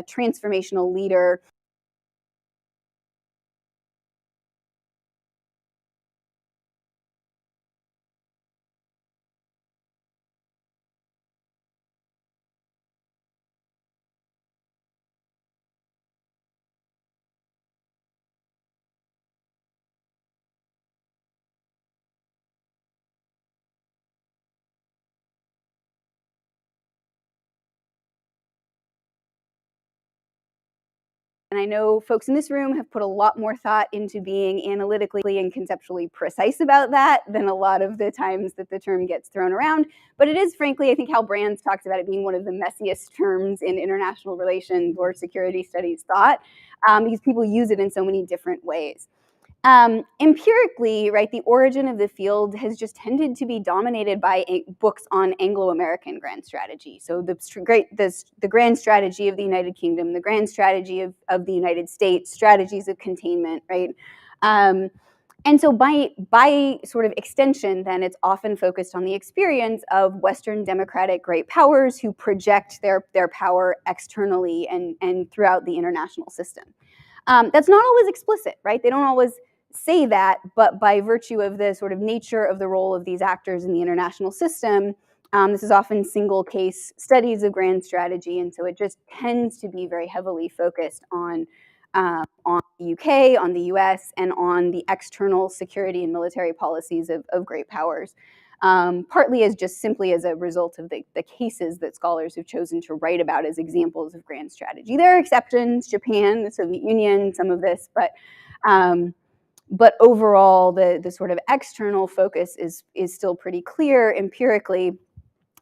transformational leader. And I know folks in this room have put a lot more thought into being analytically and conceptually precise about that than a lot of the times that the term gets thrown around. But it is, frankly, I think Hal Brands talks about it being one of the messiest terms in international relations or security studies thought, because people use it in so many different ways. Empirically, right, the origin of the field has just tended to be dominated by books on Anglo-American grand strategy. So the grand strategy of the United Kingdom, the grand strategy of the United States, strategies of containment, right? And so by sort of extension, then it's often focused on the experience of Western democratic great powers who project their power externally and throughout the international system. That's not always explicit, right? They don't always say that, but by virtue of the sort of nature of the role of these actors in the international system, this is often single case studies of grand strategy, and so it just tends to be very heavily focused on the UK, on the US, and on the external security and military policies of great powers. Partly as just simply as a result of the cases that scholars have chosen to write about as examples of grand strategy. There are exceptions, Japan, the Soviet Union, some of this, but overall the sort of external focus is still pretty clear empirically.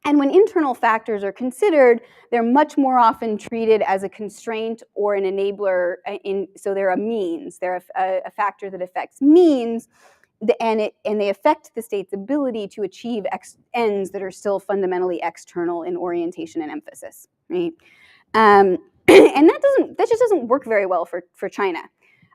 And when internal factors are considered, they're much more often treated as a constraint or an enabler. So they're a means. They're a factor that affects means, and they affect the state's ability to achieve ends that are still fundamentally external in orientation and emphasis, right? And that just doesn't work very well for China.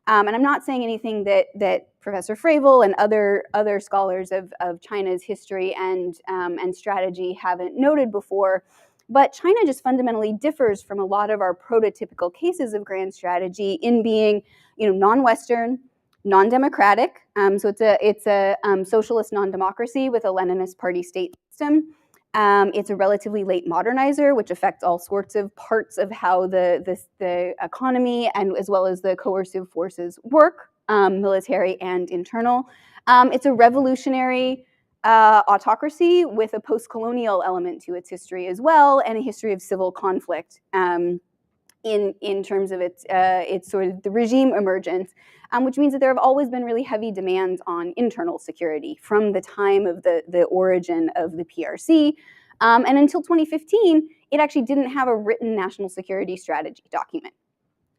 And I'm not saying anything that Professor Fravel and other scholars of China's history and strategy haven't noted before, but China just fundamentally differs from a lot of our prototypical cases of grand strategy in being, non-Western, non-democratic. So it's a socialist non-democracy with a Leninist party state system. It's a relatively late modernizer, which affects all sorts of parts of how the economy and as well as the coercive forces work, military and internal. It's a revolutionary autocracy with a post-colonial element to its history as well, and a history of civil conflict in terms of its sort of the regime emergence, which means that there have always been really heavy demands on internal security from the time of the origin of the PRC. And until 2015, it actually didn't have a written national security strategy document.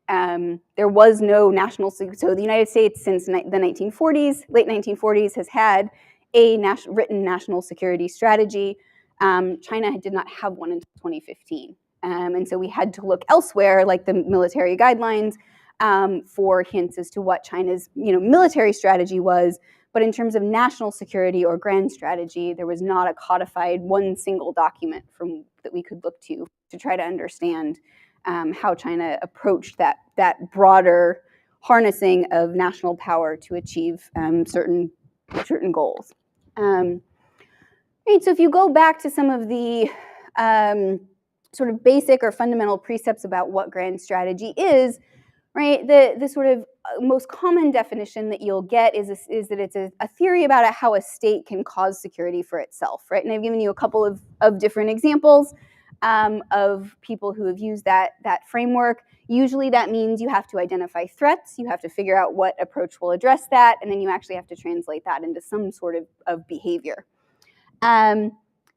There was no so the United States since the 1940s, late 1940s, has had a written national security strategy. China did not have one until 2015. And so we had to look elsewhere, like the military guidelines, for hints as to what China's military strategy was. But in terms of national security or grand strategy, there was not a codified one single document that we could look to try to understand how China approached that broader harnessing of national power to achieve certain goals. Right, so if you go back to some of the sort of basic or fundamental precepts about what grand strategy is, right? The sort of most common definition that you'll get is that it's a theory about how a state can cause security for itself, right? And I've given you a couple of different examples of people who have used that framework. Usually that means you have to identify threats, you have to figure out what approach will address that, and then you actually have to translate that into some sort of behavior.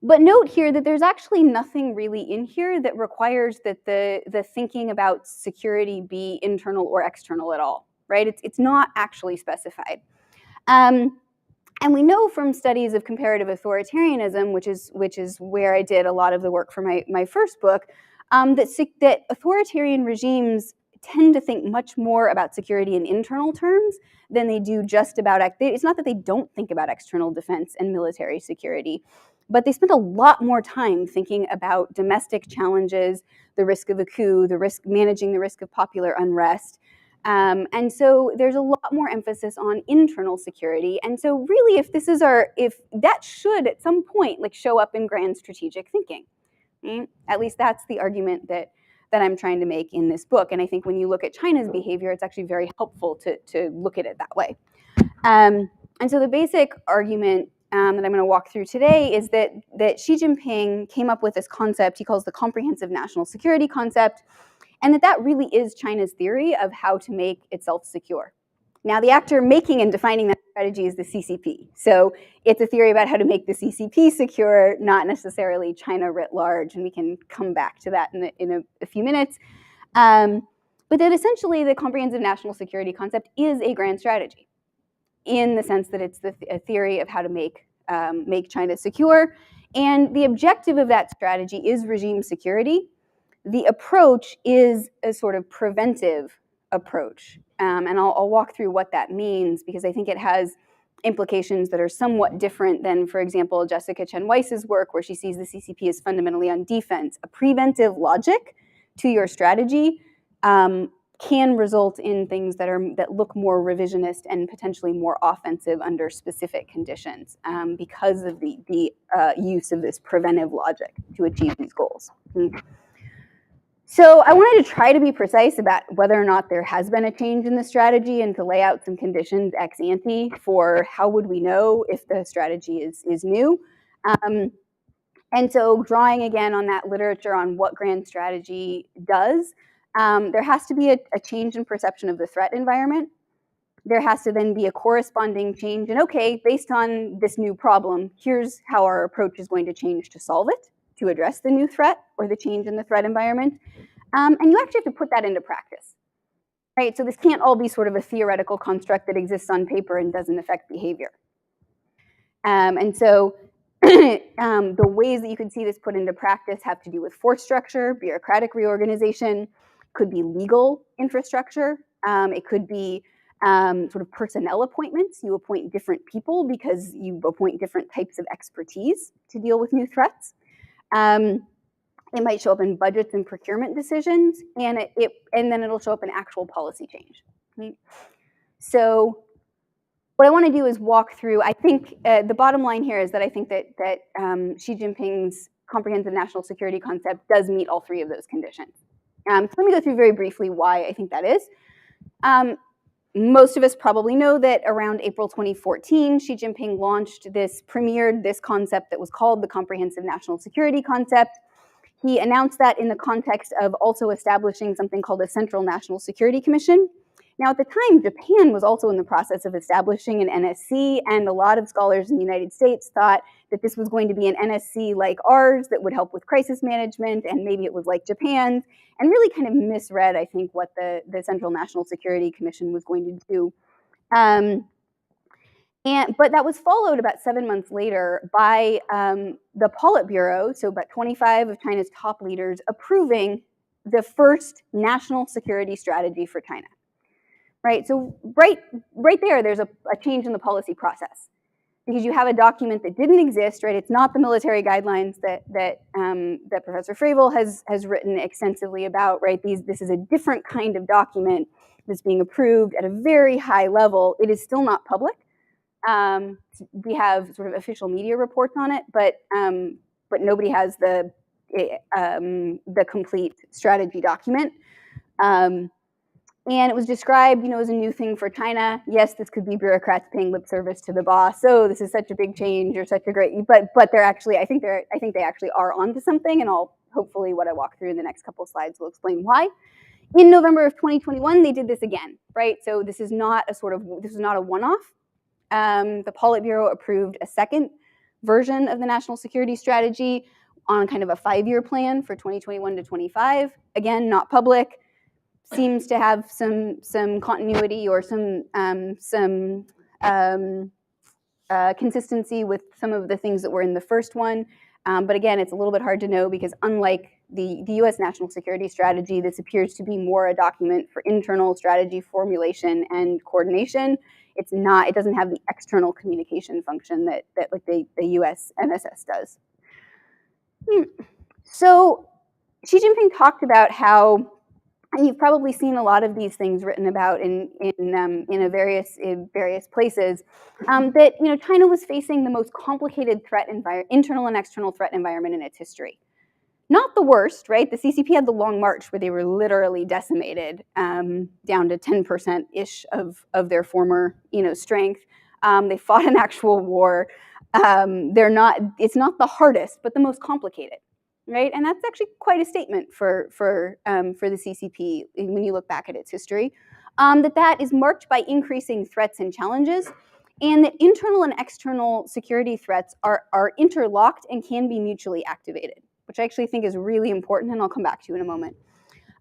But note here that there's actually nothing really in here that requires that the thinking about security be internal or external at all, right? It's not actually specified. And we know from studies of comparative authoritarianism, which is where I did a lot of the work for my first book, that authoritarian regimes tend to think much more about security in internal terms than they do just about, it's not that they don't think about external defense and military security, but they spent a lot more time thinking about domestic challenges, the risk of a coup, managing the risk of popular unrest. And so there's a lot more emphasis on internal security. And so really, if that should at some point like show up in grand strategic thinking. Right? At least that's the argument that I'm trying to make in this book. And I think when you look at China's behavior, it's actually very helpful to look at it that way. And so the basic argument that I'm going to walk through today is that Xi Jinping came up with this concept he calls the comprehensive national security concept, and that really is China's theory of how to make itself secure. Now, the actor making and defining that strategy is the CCP. So it's a theory about how to make the CCP secure, not necessarily China writ large, and we can come back to that in a few minutes. But that essentially the comprehensive national security concept is a grand strategy in the sense that it's a theory of how to make China secure. And the objective of that strategy is regime security. The approach is a sort of preventive approach. And I'll walk through what that means because I think it has implications that are somewhat different than, for example, Jessica Chen Weiss's work, where she sees the CCP as fundamentally on defense. A preventive logic to your strategy can result in things that look more revisionist and potentially more offensive under specific conditions because of the use of this preventive logic to achieve these goals. So I wanted to try to be precise about whether or not there has been a change in the strategy and to lay out some conditions ex ante for how would we know if the strategy is new. And so drawing again on that literature on what grand strategy does, there has to be a change in perception of the threat environment. There has to then be a corresponding change in, okay, based on this new problem, here's how our approach is going to change to solve it, to address the new threat or the change in the threat environment. And you actually have to put that into practice, right? So this can't all be sort of a theoretical construct that exists on paper and doesn't affect behavior. And so the ways that you can see this put into practice have to do with force structure, bureaucratic reorganization, could be legal infrastructure. It could be sort of personnel appointments. You appoint different people because you appoint different types of expertise to deal with new threats. It might show up in budgets and procurement decisions, and then it'll show up in actual policy change. Right? So what I want to do is walk through, I think the bottom line here is that I think that Xi Jinping's comprehensive national security concept does meet all three of those conditions. So let me go through very briefly why I think that is. Most of us probably know that around April 2014, Xi Jinping premiered this concept that was called the comprehensive national security concept. He announced that in the context of also establishing something called a Central National Security Commission. Now, at the time, Japan was also in the process of establishing an NSC, and a lot of scholars in the United States thought that this was going to be an NSC like ours that would help with crisis management, and maybe it was like Japan's, and really kind of misread, I think, what the Central National Security Commission was going to do. But that was followed about 7 months later by the Politburo, so about 25 of China's top leaders, approving the first national security strategy for China. Right, so right there, there's a change in the policy process because you have a document that didn't exist. Right, it's not the military guidelines that Professor Fravel has written extensively about. Right, this is a different kind of document that's being approved at a very high level. It is still not public. We have sort of official media reports on it, but nobody has the complete strategy document. And it was described, as a new thing for China. Yes, this could be bureaucrats paying lip service to the boss. So this is such a big change or such a great, but they're actually, I think they actually are onto something. And hopefully what I walk through in the next couple of slides will explain why. In November of 2021, they did this again, right? So this is not a one-off. The Politburo approved a second version of the national security strategy on kind of a 5-year plan for 2021 to 25. Again, not public. Seems to have some continuity or some consistency with some of the things that were in the first one. But again, it's a little bit hard to know because unlike the U.S. national security strategy, this appears to be more a document for internal strategy formulation and coordination. It's not, it doesn't have the external communication function that like the US MSS does. So Xi Jinping talked about how, and you've probably seen a lot of these things written about in various places, that China was facing the most complicated internal and external threat environment in its history. Not the worst, right? The CCP had the Long March where they were literally decimated down to 10%-ish of their former strength. They fought an actual war. It's not the hardest, but the most complicated. Right, and that's actually quite a statement for the CCP when you look back at its history. That is marked by increasing threats and challenges, and that internal and external security threats are interlocked and can be mutually activated, which I actually think is really important, and I'll come back to in a moment.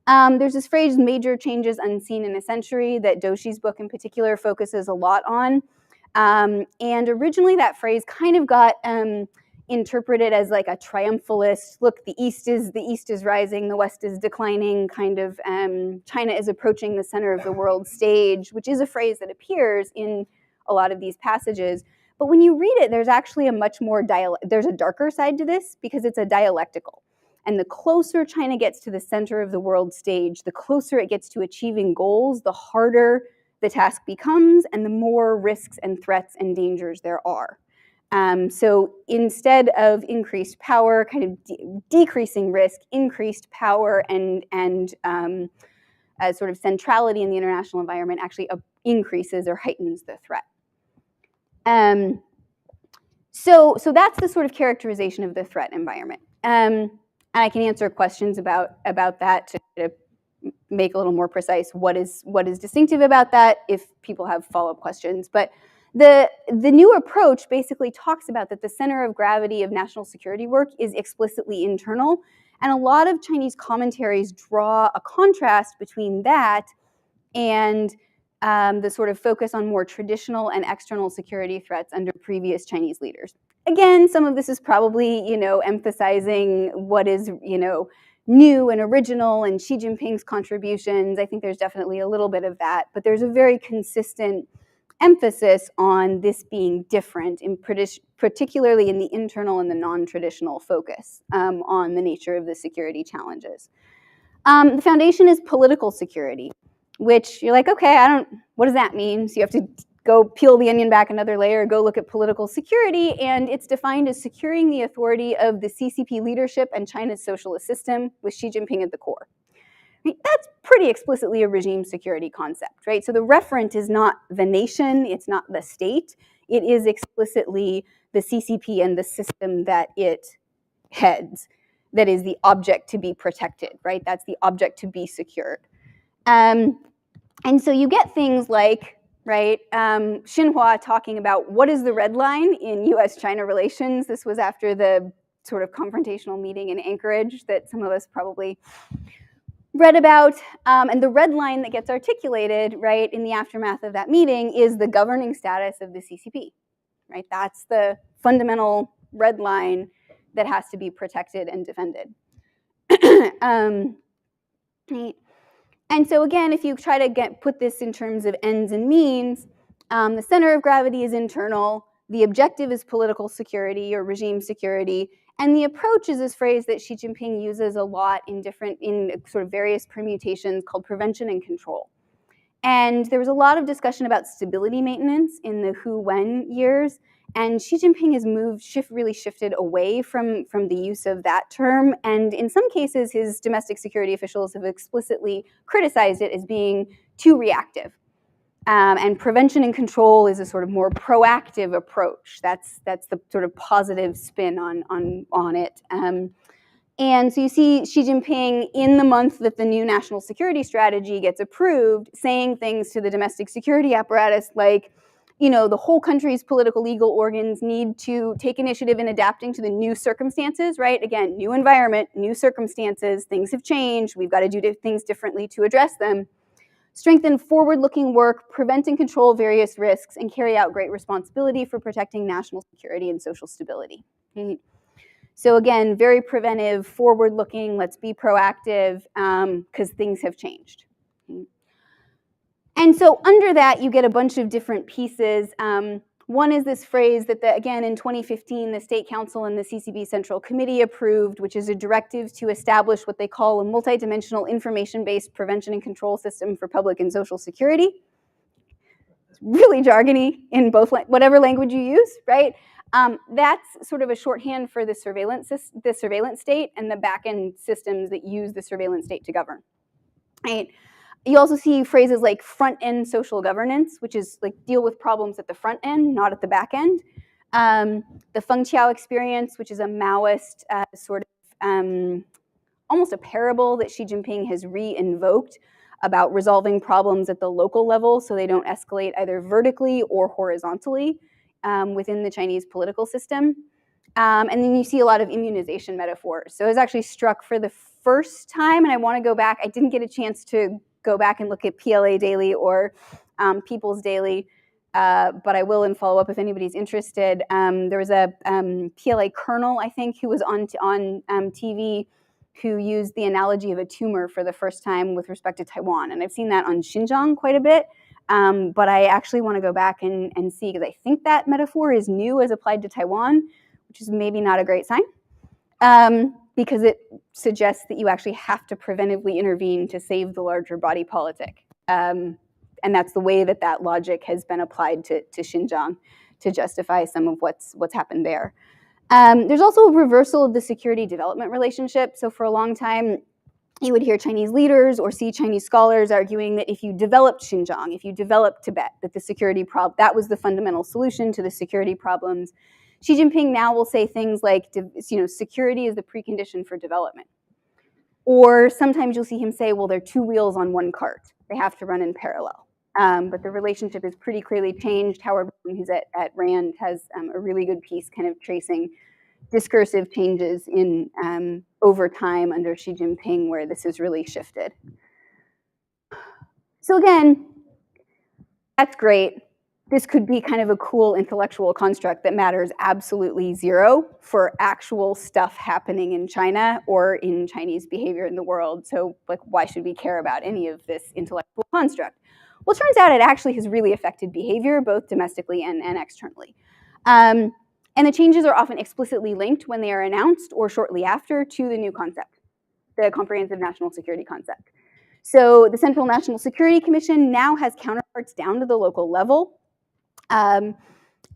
There's this phrase, major changes unseen in a century, that Doshi's book in particular focuses a lot on. And originally that phrase kind of got interpreted as like a triumphalist, look, the east is rising, the west is declining, kind of China is approaching the center of the world stage, which is a phrase that appears in a lot of these passages. But when you read it, there's actually a much more there's a darker side to this, because it's a dialectical. And the closer China gets to the center of the world stage, the closer it gets to achieving goals, the harder the task becomes and the more risks and threats and dangers there are. So instead of increased power, kind of decreasing risk, increased power and sort of centrality in the international environment actually increases or heightens the threat. So that's the sort of characterization of the threat environment. And I can answer questions about that to make a little more precise what is distinctive about that if people have follow-up questions. But the new approach basically talks about that the center of gravity of national security work is explicitly internal, and a lot of Chinese commentaries draw a contrast between that and the sort of focus on more traditional and external security threats under previous Chinese leaders. Again, some of this is probably, emphasizing what is, new and original and Xi Jinping's contributions. I think there's definitely a little bit of that, but there's a very consistent emphasis on this being different, particularly in the internal and the non-traditional focus on the nature of the security challenges. The foundation is political security, which you're like, okay, what does that mean? So you have to go peel the onion back another layer, go look at political security, and it's defined as securing the authority of the CCP leadership and China's socialist system with Xi Jinping at the core. That's pretty explicitly a regime security concept, right? So the referent is not the nation, it's not the state, it is explicitly the CCP and the system that it heads that is the object to be protected, right? That's the object to be secured. And so you get things like, right, Xinhua talking about what is the red line in US-China relations. This was after the sort of confrontational meeting in Anchorage that some of us probably read about, and the red line that gets articulated, right, in the aftermath of that meeting is the governing status of the CCP, right? That's the fundamental red line that has to be protected and defended. Right. And so again, if you try to put this in terms of ends and means, the center of gravity is internal, the objective is political security or regime security, and the approach is this phrase that Xi Jinping uses a lot in sort of various permutations called prevention and control. And there was a lot of discussion about stability maintenance in the Hu-Wen years, and Xi Jinping has really shifted away from the use of that term, and in some cases his domestic security officials have explicitly criticized it as being too reactive. And prevention and control is a sort of more proactive approach. That's the sort of positive spin on it. And so you see Xi Jinping in the month that the new national security strategy gets approved, saying things to the domestic security apparatus like, the whole country's political legal organs need to take initiative in adapting to the new circumstances, right? Again, new environment, new circumstances, things have changed, we've got to do things differently to address them. Strengthen forward-looking work, prevent and control various risks, and carry out great responsibility for protecting national security and social stability. Okay. So again, very preventive, forward-looking, let's be proactive, because things have changed. Okay. And so under that, you get a bunch of different pieces. One is this phrase that, again, in 2015, the State Council and the CCP Central Committee approved, which is a directive to establish what they call a multidimensional information-based prevention and control system for public and social security. It's really jargony in both, whatever language you use, right? That's sort of a shorthand for the surveillance state and the back-end systems that use the surveillance state to govern, right? You also see phrases like front-end social governance, which is like deal with problems at the front end, not at the back end. The Feng Qiao experience, which is a Maoist sort of almost a parable that Xi Jinping has re-invoked about resolving problems at the local level so they don't escalate either vertically or horizontally within the Chinese political system. And then you see a lot of immunization metaphors. So I was actually struck for the first time, and I want to go back. I didn't get a chance to go back and look at PLA Daily or People's Daily, but I will in follow-up if anybody's interested. There was a PLA colonel, I think, who was on TV who used the analogy of a tumor for the first time with respect to Taiwan. And I've seen that on Xinjiang quite a bit, but I actually want to go back and see, because I think that metaphor is new as applied to Taiwan, which is maybe not a great sign. Because it suggests that you actually have to preventively intervene to save the larger body politic. And that's the way that that logic has been applied to Xinjiang to justify some of what's happened there. There's also a reversal of the security development relationship. So for a long time, you would hear Chinese leaders or see Chinese scholars arguing that if you developed Xinjiang, if you developed Tibet, that the security that was the fundamental solution to the security problems. Xi Jinping now will say things like, security is the precondition for development. Or sometimes you'll see him say, well, they're two wheels on one cart. They have to run in parallel. But the relationship is pretty clearly changed. Howard, who's at RAND, has a really good piece kind of tracing discursive changes in over time under Xi Jinping where this has really shifted. So again, that's great. This could be kind of a cool intellectual construct that matters absolutely zero for actual stuff happening in China or in Chinese behavior in the world. So like, why should we care about any of this intellectual construct? Well, it turns out it actually has really affected behavior, both domestically and externally. And the changes are often explicitly linked when they are announced or shortly after to the new concept, the comprehensive national security concept. So the Central National Security Commission now has counterparts down to the local level.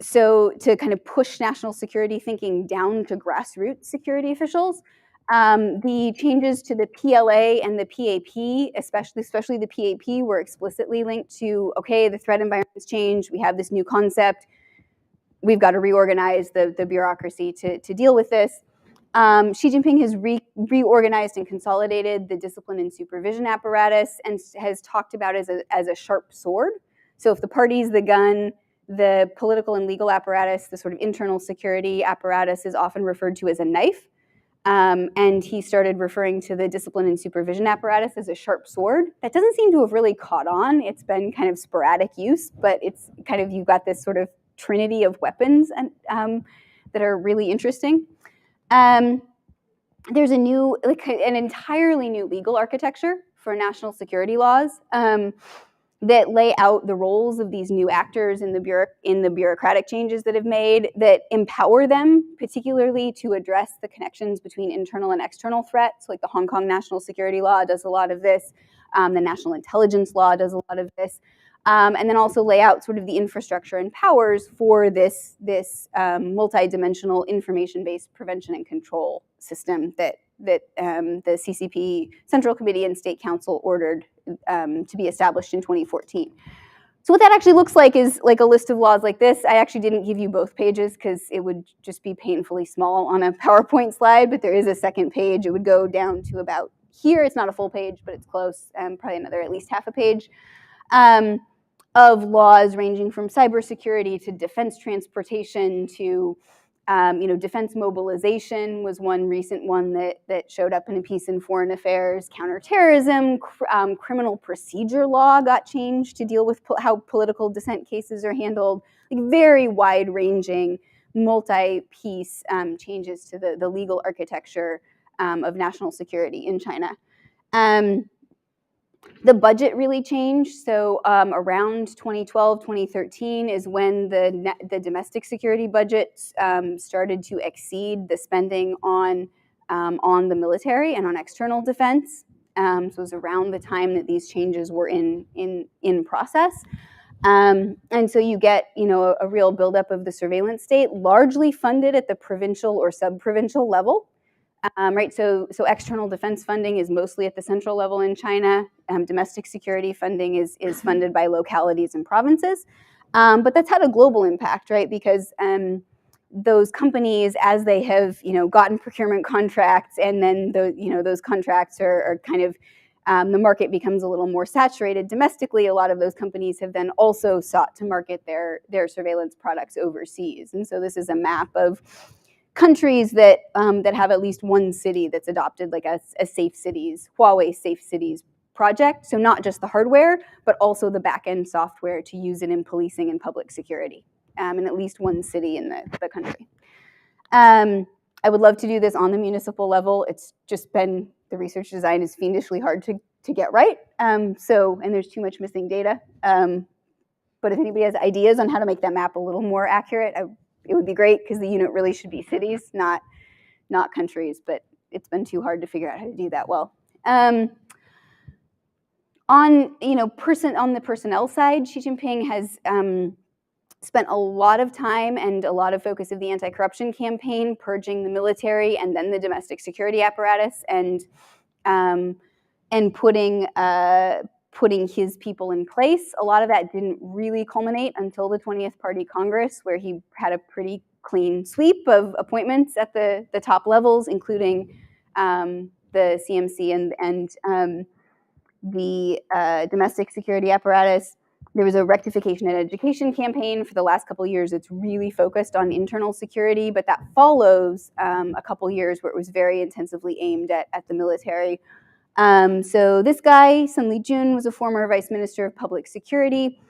So to kind of push national security thinking down to grassroots security officials, the changes to the PLA and the PAP, especially the PAP, were explicitly linked to, okay, the threat environment's changed, we have this new concept, we've got to reorganize the bureaucracy to deal with this. Xi Jinping has reorganized and consolidated the discipline and supervision apparatus and has talked about it as a sharp sword. So if the party's the gun, the political and legal apparatus, the sort of internal security apparatus, is often referred to as a knife. And he started referring to the discipline and supervision apparatus as a sharp sword. That doesn't seem to have really caught on. It's been kind of sporadic use, but it's kind of, you've got this sort of trinity of weapons that are really interesting. There's an entirely new legal architecture for national security laws that lay out the roles of these new actors in the bureaucratic changes that have made, that empower them particularly to address the connections between internal and external threats. Like the Hong Kong national security law does a lot of this. The national intelligence law does a lot of this. And then also lay out sort of the infrastructure and powers for this multidimensional information-based prevention and control system that the CCP Central Committee and State Council ordered to be established in 2014. So what that actually looks like is like a list of laws like this. I actually didn't give you both pages because it would just be painfully small on a PowerPoint slide, but there is a second page. It would go down to about here. It's not a full page, but it's close, probably another at least half a page. Of laws ranging from cybersecurity to defense transportation to, defense mobilization was one recent one that showed up in a piece in Foreign Affairs. Counterterrorism, criminal procedure law got changed to deal with how political dissent cases are handled. Like very wide-ranging, multi-piece changes to the legal architecture of national security in China. The budget really changed. So around 2012, 2013 is when the domestic security budget started to exceed the spending on the military and on external defense. So it was around the time that these changes were in process. And so you get, a real buildup of the surveillance state, largely funded at the provincial or sub-provincial level. Right, so external defense funding is mostly at the central level in China. Domestic security funding is funded by localities and provinces. But that's had a global impact, right? Because those companies, as they have, gotten procurement contracts, and then those contracts are kind of the market becomes a little more saturated domestically. A lot of those companies have then also sought to market their surveillance products overseas, and so this is a map of countries that have at least one city that's adopted like a safe cities, Huawei Safe Cities project. So not just the hardware, but also the back-end software to use it in policing and public security in at least one city in the country. I would love to do this on the municipal level. It's just been, the research design is fiendishly hard to get right. And there's too much missing data. But if anybody has ideas on how to make that map a little more accurate, it would be great, because the unit really should be cities, not countries, but it's been too hard to figure out how to do that well. On the personnel side, Xi Jinping has spent a lot of time and a lot of focus of the anti-corruption campaign purging the military and then the domestic security apparatus, and putting his people in place. A lot of that didn't really culminate until the 20th Party Congress, where he had a pretty clean sweep of appointments at the top levels, including the CMC and the domestic security apparatus. There was a rectification and education campaign for the last couple of years. It's really focused on internal security, but that follows a couple of years where it was very intensively aimed at the military. So this guy, Sun Lijun, was a former vice minister of public security.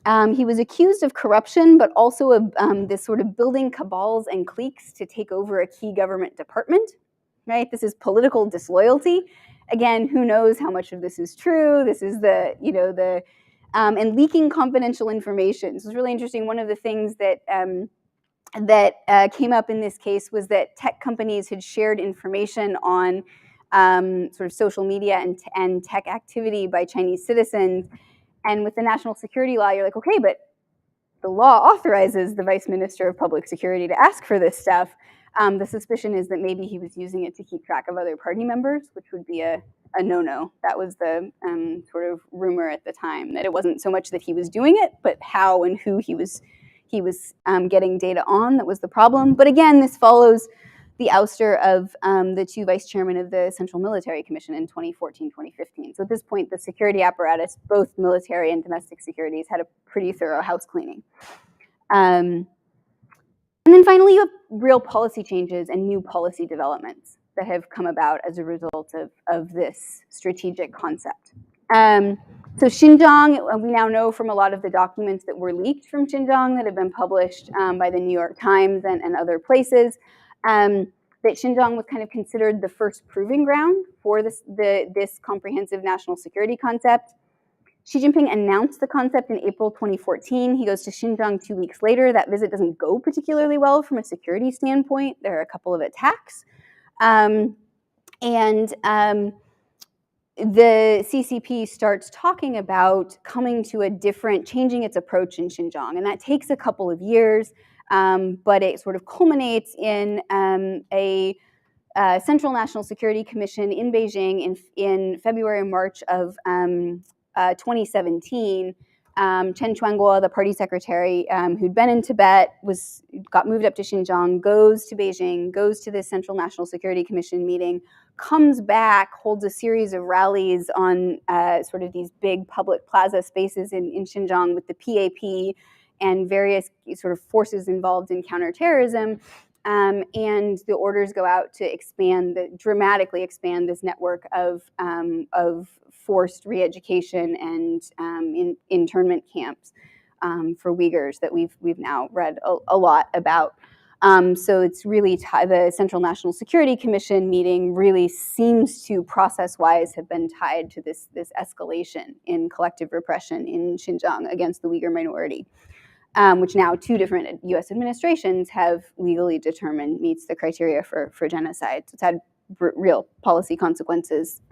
He was accused of corruption, but also of this sort of building cabals and cliques to take over a key government department, right? This is political disloyalty. Again, who knows how much of this is true? This is and leaking confidential information. This was really interesting. One of the things that came up in this case was that tech companies had shared information on sort of social media and tech activity by Chinese citizens. And with the national security law, you're like, okay, but the law authorizes the vice minister of public security to ask for this stuff. The suspicion is that maybe he was using it to keep track of other party members, which would be a no-no. That was the sort of rumor at the time, that it wasn't so much that he was doing it, but how and who he was getting data on that was the problem. But again, this follows the ouster of the two vice chairmen of the Central Military Commission in 2014, 2015. So at this point, the security apparatus, both military and domestic security, has had a pretty thorough house cleaning. And then finally, you have real policy changes and new policy developments that have come about as a result of this strategic concept. So Xinjiang, we now know from a lot of the documents that were leaked from Xinjiang that have been published by the New York Times and other places, that Xinjiang was kind of considered the first proving ground for this comprehensive national security concept. Xi Jinping announced the concept in April 2014. He goes to Xinjiang 2 weeks later. That visit doesn't go particularly well from a security standpoint. There are a couple of attacks. The CCP starts talking about changing its approach in Xinjiang. And that takes a couple of years, but it sort of culminates in a Central National Security Commission in Beijing in February and March of 2017. Chen Quanguo, the party secretary who'd been in Tibet, got moved up to Xinjiang, goes to Beijing, goes to this Central National Security Commission meeting, comes back, holds a series of rallies on sort of these big public plaza spaces in Xinjiang with the PAP and various sort of forces involved in counterterrorism. And the orders go out to dramatically expand this network of forced re-education and internment camps for Uyghurs that we've now read a lot about. So it's really the Central National Security Commission meeting really seems to process-wise have been tied to this escalation in collective repression in Xinjiang against the Uyghur minority, which now 2 different U.S. administrations have legally determined meets the criteria for genocide. So it's had real policy consequences.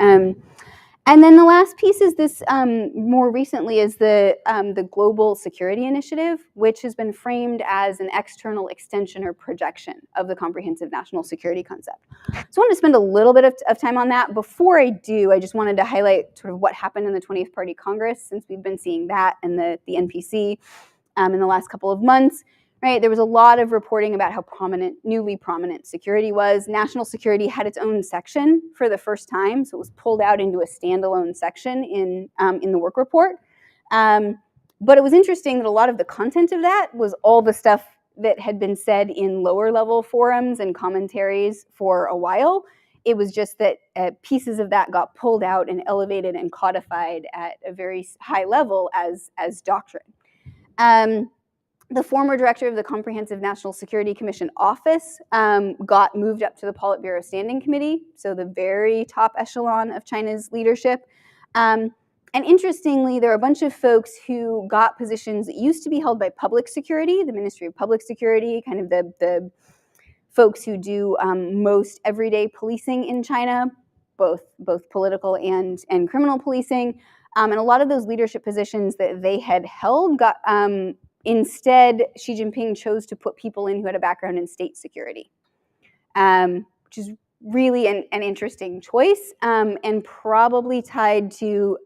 And then the last piece is this, more recently, is the Global Security Initiative, which has been framed as an external extension or projection of the comprehensive national security concept. So I wanted to spend a little bit of time on that. Before I do, I just wanted to highlight sort of what happened in the 20th Party Congress, since we've been seeing that and the NPC in the last couple of months. Right, there was a lot of reporting about how newly prominent security was. National security had its own section for the first time, so it was pulled out into a standalone section in the work report. But it was interesting that a lot of the content of that was all the stuff that had been said in lower level forums and commentaries for a while. It was just that pieces of that got pulled out and elevated and codified at a very high level as doctrine. The former director of the Comprehensive National Security Commission office got moved up to the Politburo Standing Committee, so the very top echelon of China's leadership. And interestingly, there are a bunch of folks who got positions that used to be held by public security, the Ministry of Public Security, kind of the folks who do most everyday policing in China, both political and criminal policing. And a lot of those leadership positions that they had held got instead, Xi Jinping chose to put people in who had a background in state security, which is really an interesting choice, and probably tied to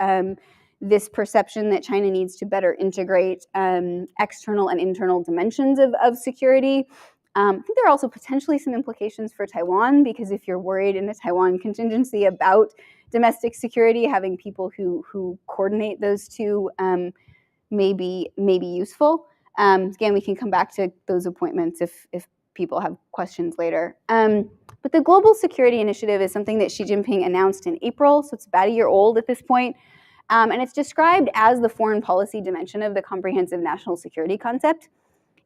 this perception that China needs to better integrate external and internal dimensions of security. I think there are also potentially some implications for Taiwan, because if you're worried in a Taiwan contingency about domestic security, having people who coordinate those two may be useful. Again, we can come back to those appointments if people have questions later. But the Global Security Initiative is something that Xi Jinping announced in April, so it's about a year old at this point. And it's described as the foreign policy dimension of the comprehensive national security concept.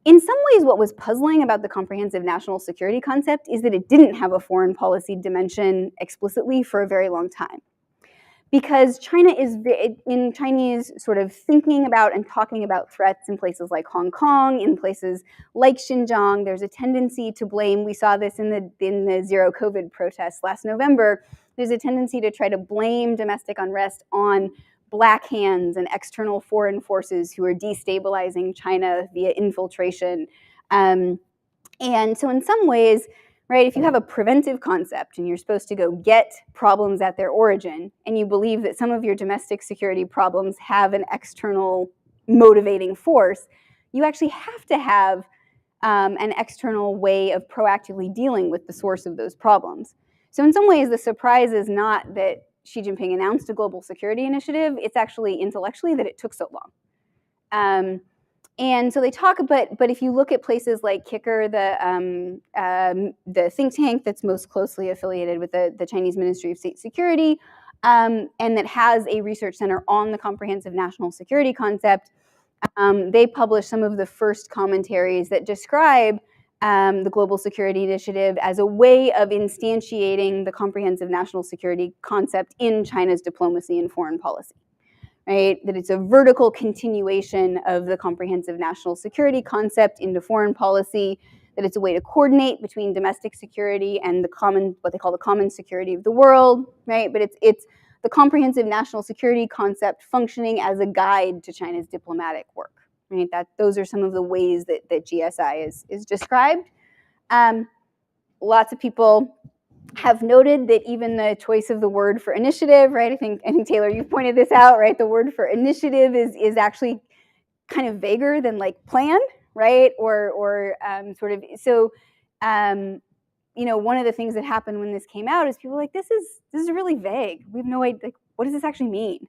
In some ways, what was puzzling about the comprehensive national security concept is that it didn't have a foreign policy dimension explicitly for a very long time. Because China is, in Chinese sort of thinking about and talking about threats in places like Hong Kong, in places like Xinjiang, there's a tendency to blame. We saw this in the zero COVID protests last November. There's a tendency to try to blame domestic unrest on black hands and external foreign forces who are destabilizing China via infiltration. And so in some ways, right, if you have a preventive concept and you're supposed to go get problems at their origin, and you believe that some of your domestic security problems have an external motivating force, you actually have to have an external way of proactively dealing with the source of those problems. So in some ways, the surprise is not that Xi Jinping announced a global security initiative, it's actually intellectually that it took so long. And so they talk, but if you look at places like Kicker, the think tank that's most closely affiliated with the Chinese Ministry of State Security, and that has a research center on the comprehensive national security concept, they published some of the first commentaries that describe the Global Security Initiative as a way of instantiating the comprehensive national security concept in China's diplomacy and foreign policy. Right? That it's a vertical continuation of the comprehensive national security concept into foreign policy, that it's a way to coordinate between domestic security and what they call the common security of the world, right? But it's the comprehensive national security concept functioning as a guide to China's diplomatic work, right? Those are some of the ways that GSI is described. Lots of people have noted that even the choice of the word for initiative, right? I think Taylor, you've pointed this out, right? The word for initiative is actually kind of vaguer than like plan, right? Or sort of, so, you know, one of the things that happened when this came out is people were like, this is really vague. We have no idea, like, what does this actually mean?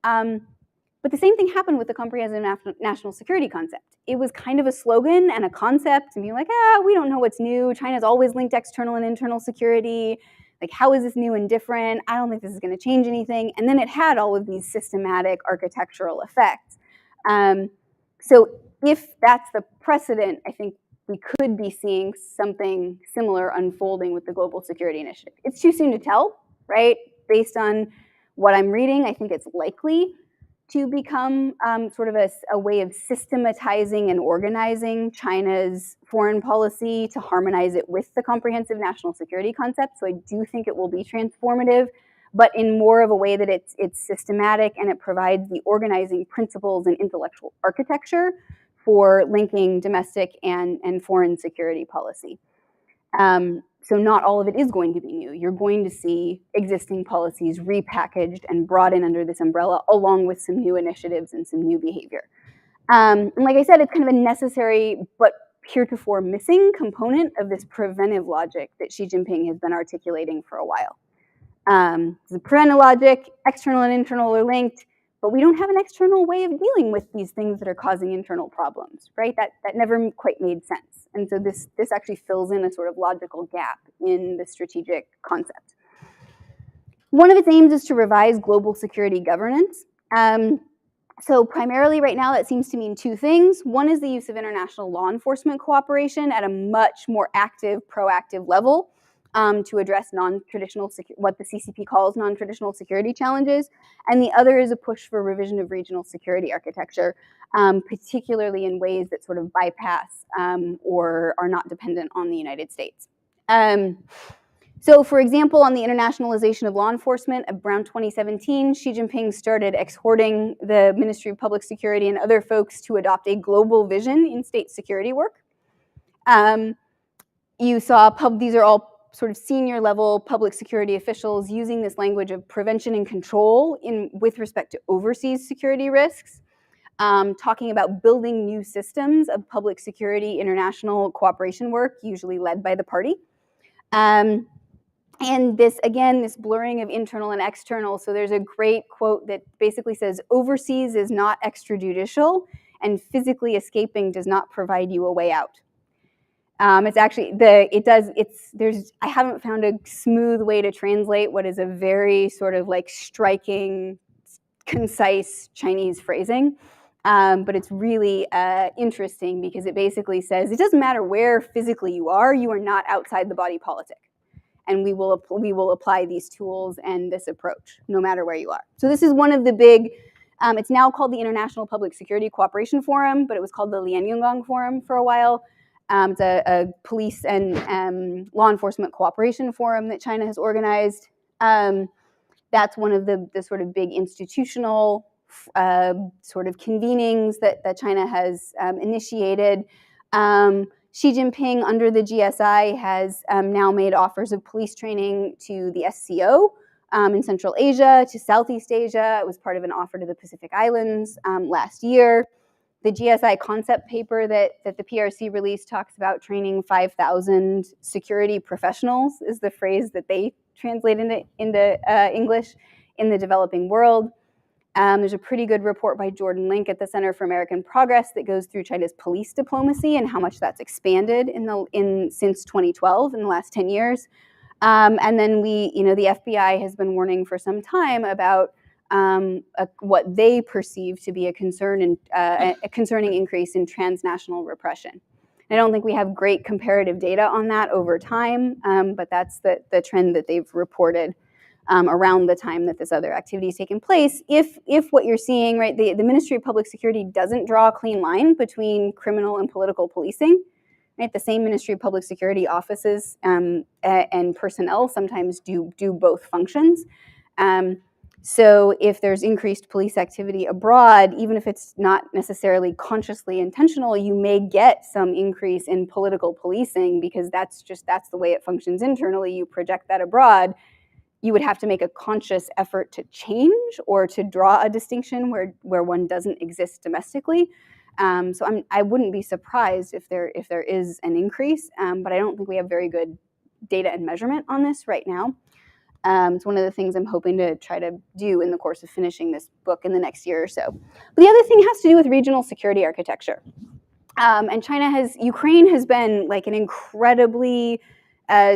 But the same thing happened with the comprehensive national security concept. It was kind of a slogan and a concept, and being like, we don't know what's new. China's always linked external and internal security. Like, how is this new and different? I don't think this is going to change anything. And then it had all of these systematic architectural effects. So if that's the precedent, I think we could be seeing something similar unfolding with the Global Security Initiative. It's too soon to tell, right? Based on what I'm reading, I think it's likely to become sort of a way of systematizing and organizing China's foreign policy to harmonize it with the comprehensive national security concept. So I do think it will be transformative, but in more of a way that it's systematic, and it provides the organizing principles and intellectual architecture for linking domestic and foreign security policy. So not all of it is going to be new. You're going to see existing policies repackaged and brought in under this umbrella, along with some new initiatives and some new behavior. And like I said, it's kind of a necessary but heretofore missing component of this preventive logic that Xi Jinping has been articulating for a while. The preventive logic, external and internal are linked, but we don't have an external way of dealing with these things that are causing internal problems, right? That never quite made sense. And so this actually fills in a sort of logical gap in the strategic concept. One of its aims is to revise global security governance. So primarily right now that seems to mean two things. One is the use of international law enforcement cooperation at a much more active, proactive level to address non-traditional, what the CCP calls non-traditional security challenges. And the other is a push for revision of regional security architecture, particularly in ways that sort of bypass or are not dependent on the United States. So for example, on the internationalization of law enforcement, around 2017, Xi Jinping started exhorting the Ministry of Public Security and other folks to adopt a global vision in state security work. You saw, these are all sort of senior level public security officials using this language of prevention and control with respect to overseas security risks, talking about building new systems of public security international cooperation work, usually led by the party. And this, again, this blurring of internal and external. So there's a great quote that basically says, overseas is not extrajudicial, and physically escaping does not provide you a way out. It's actually, I haven't found a smooth way to translate what is a very sort of like striking, concise Chinese phrasing. But it's really interesting because it basically says, it doesn't matter where physically you are not outside the body politic. And we will apply these tools and this approach no matter where you are. So this is one of the big, it's now called the International Public Security Cooperation Forum, but it was called the Lianyungang Forum for a while. It's a police and law enforcement cooperation forum that China has organized. That's one of the sort of big institutional sort of convenings that China has initiated. Xi Jinping, under the GSI, has now made offers of police training to the SCO in Central Asia, to Southeast Asia. It was part of an offer to the Pacific Islands last year. The GSI concept paper that the PRC released talks about training 5,000 security professionals, is the phrase that they translate into English, in the developing world. There's a pretty good report by Jordan Link at the Center for American Progress that goes through China's police diplomacy and how much that's expanded since 2012, in the last 10 years. And then the FBI has been warning for some time about what they perceive to be a concerning increase in transnational repression. I don't think we have great comparative data on that over time, but that's the trend that they've reported around the time that this other activity is taking place. If what you're seeing, right, the Ministry of Public Security doesn't draw a clean line between criminal and political policing, right? The same Ministry of Public Security offices and personnel sometimes do both functions. So if there's increased police activity abroad, even if it's not necessarily consciously intentional, you may get some increase in political policing, because that's the way it functions internally. You project that abroad. You would have to make a conscious effort to change or to draw a distinction where one doesn't exist domestically. So I wouldn't be surprised if there is an increase, but I don't think we have very good data and measurement on this right now. It's one of the things I'm hoping to try to do in the course of finishing this book in the next year or so. But the other thing has to do with regional security architecture. And Ukraine has been like an incredibly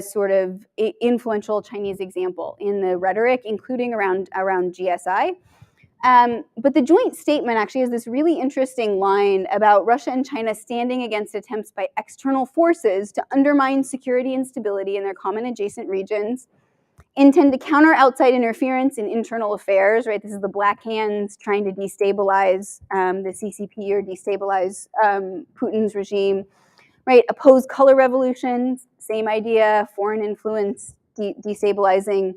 sort of influential Chinese example in the rhetoric, including around GSI. But the joint statement actually has this really interesting line about Russia and China standing against attempts by external forces to undermine security and stability in their common adjacent regions, intend to counter outside interference in internal affairs, right? This is the Black Hands trying to destabilize the CCP or destabilize Putin's regime, right? Oppose color revolutions, same idea, foreign influence, destabilizing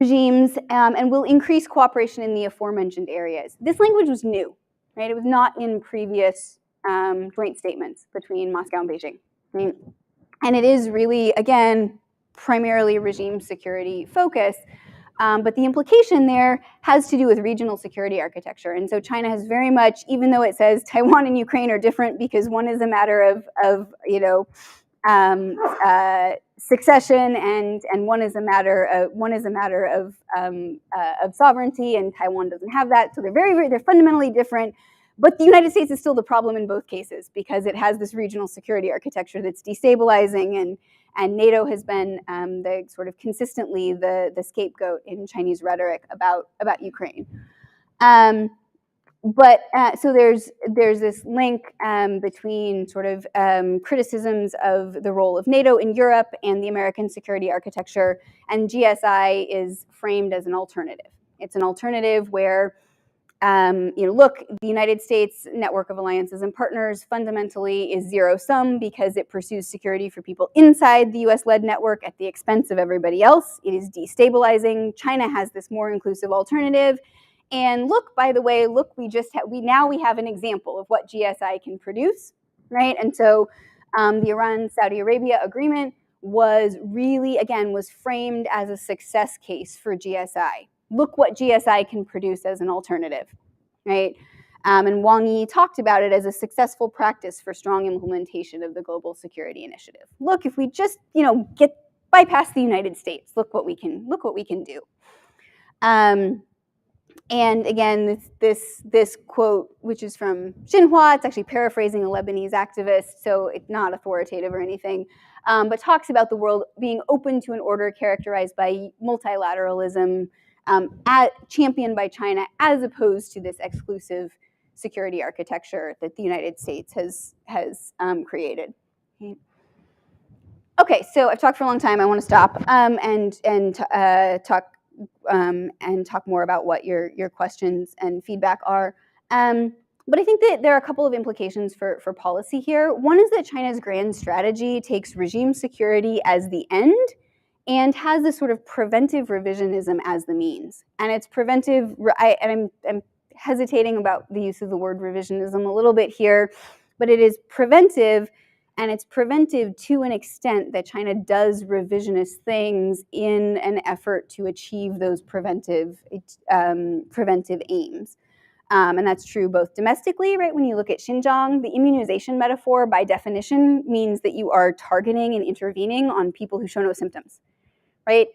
regimes, and will increase cooperation in the aforementioned areas. This language was new, right? It was not in previous joint statements between Moscow and Beijing, right? And it is really, again, primarily regime security focus, but the implication there has to do with regional security architecture. And so China has very much, even though it says Taiwan and Ukraine are different because one is a matter of succession and one is a matter of sovereignty, and Taiwan doesn't have that. So they're fundamentally different. But the United States is still the problem in both cases because it has this regional security architecture that's destabilizing, and NATO has been the sort of consistently the scapegoat in Chinese rhetoric about Ukraine. So there's this link between sort of criticisms of the role of NATO in Europe and the American security architecture, and GSI is framed as an alternative. It's an alternative where look, the United States network of alliances and partners fundamentally is zero-sum because it pursues security for people inside the US-led network at the expense of everybody else. It is destabilizing. China has this more inclusive alternative. And look, by the way, look, we have an example of what GSI can produce, right? And so the Iran-Saudi Arabia agreement was framed as a success case for GSI. Look what GSI can produce as an alternative, right? And Wang Yi talked about it as a successful practice for strong implementation of the global security initiative. Look, if we just, bypass the United States, look what we can do. And again, this quote, which is from Xinhua, it's actually paraphrasing a Lebanese activist, so it's not authoritative or anything, but talks about the world being open to an order characterized by multilateralism, championed by China, as opposed to this exclusive security architecture that the United States has created. Okay, so I've talked for a long time. I want to stop and talk more about what your questions and feedback are. But I think that there are a couple of implications for policy here. One is that China's grand strategy takes regime security as the end and has this sort of preventive revisionism as the means. And it's preventive, I'm hesitating about the use of the word revisionism a little bit here, but it is preventive, and it's preventive to an extent that China does revisionist things in an effort to achieve those preventive aims. And that's true both domestically, right? When you look at Xinjiang, the immunization metaphor by definition means that you are targeting and intervening on people who show no symptoms, right?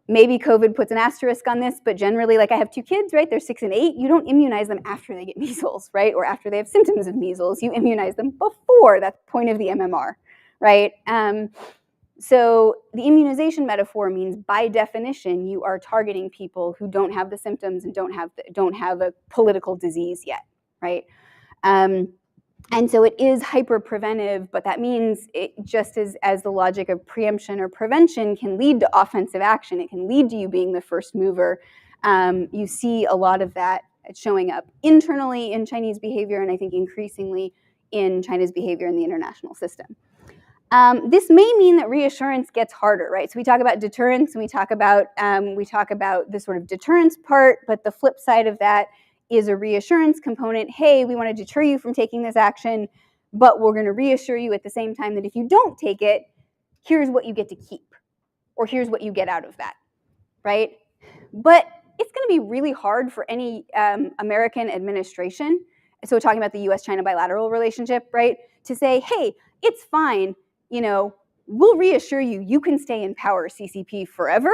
Maybe COVID puts an asterisk on this, but generally, like I have two kids, right? They're 6 and 8. You don't immunize them after they get measles, right? Or after they have symptoms of measles. You immunize them before. That's the point of the MMR, right? So the immunization metaphor means, by definition, you are targeting people who don't have the symptoms and don't have a political disease yet, right? And so it is hyper-preventive, but that means it, just as the logic of preemption or prevention can lead to offensive action, it can lead to you being the first mover. You see a lot of that showing up internally in Chinese behavior, and I think increasingly in China's behavior in the international system. This may mean that reassurance gets harder, right? So we talk about deterrence, and we talk about the sort of deterrence part, but the flip side of that is a reassurance component. Hey, we want to deter you from taking this action, but we're going to reassure you at the same time that if you don't take it, here's what you get to keep, or here's what you get out of that, right? But it's going to be really hard for any American administration, so we're talking about the US-China bilateral relationship, right, to say, hey, it's fine, we'll reassure you, you can stay in power, CCP, forever,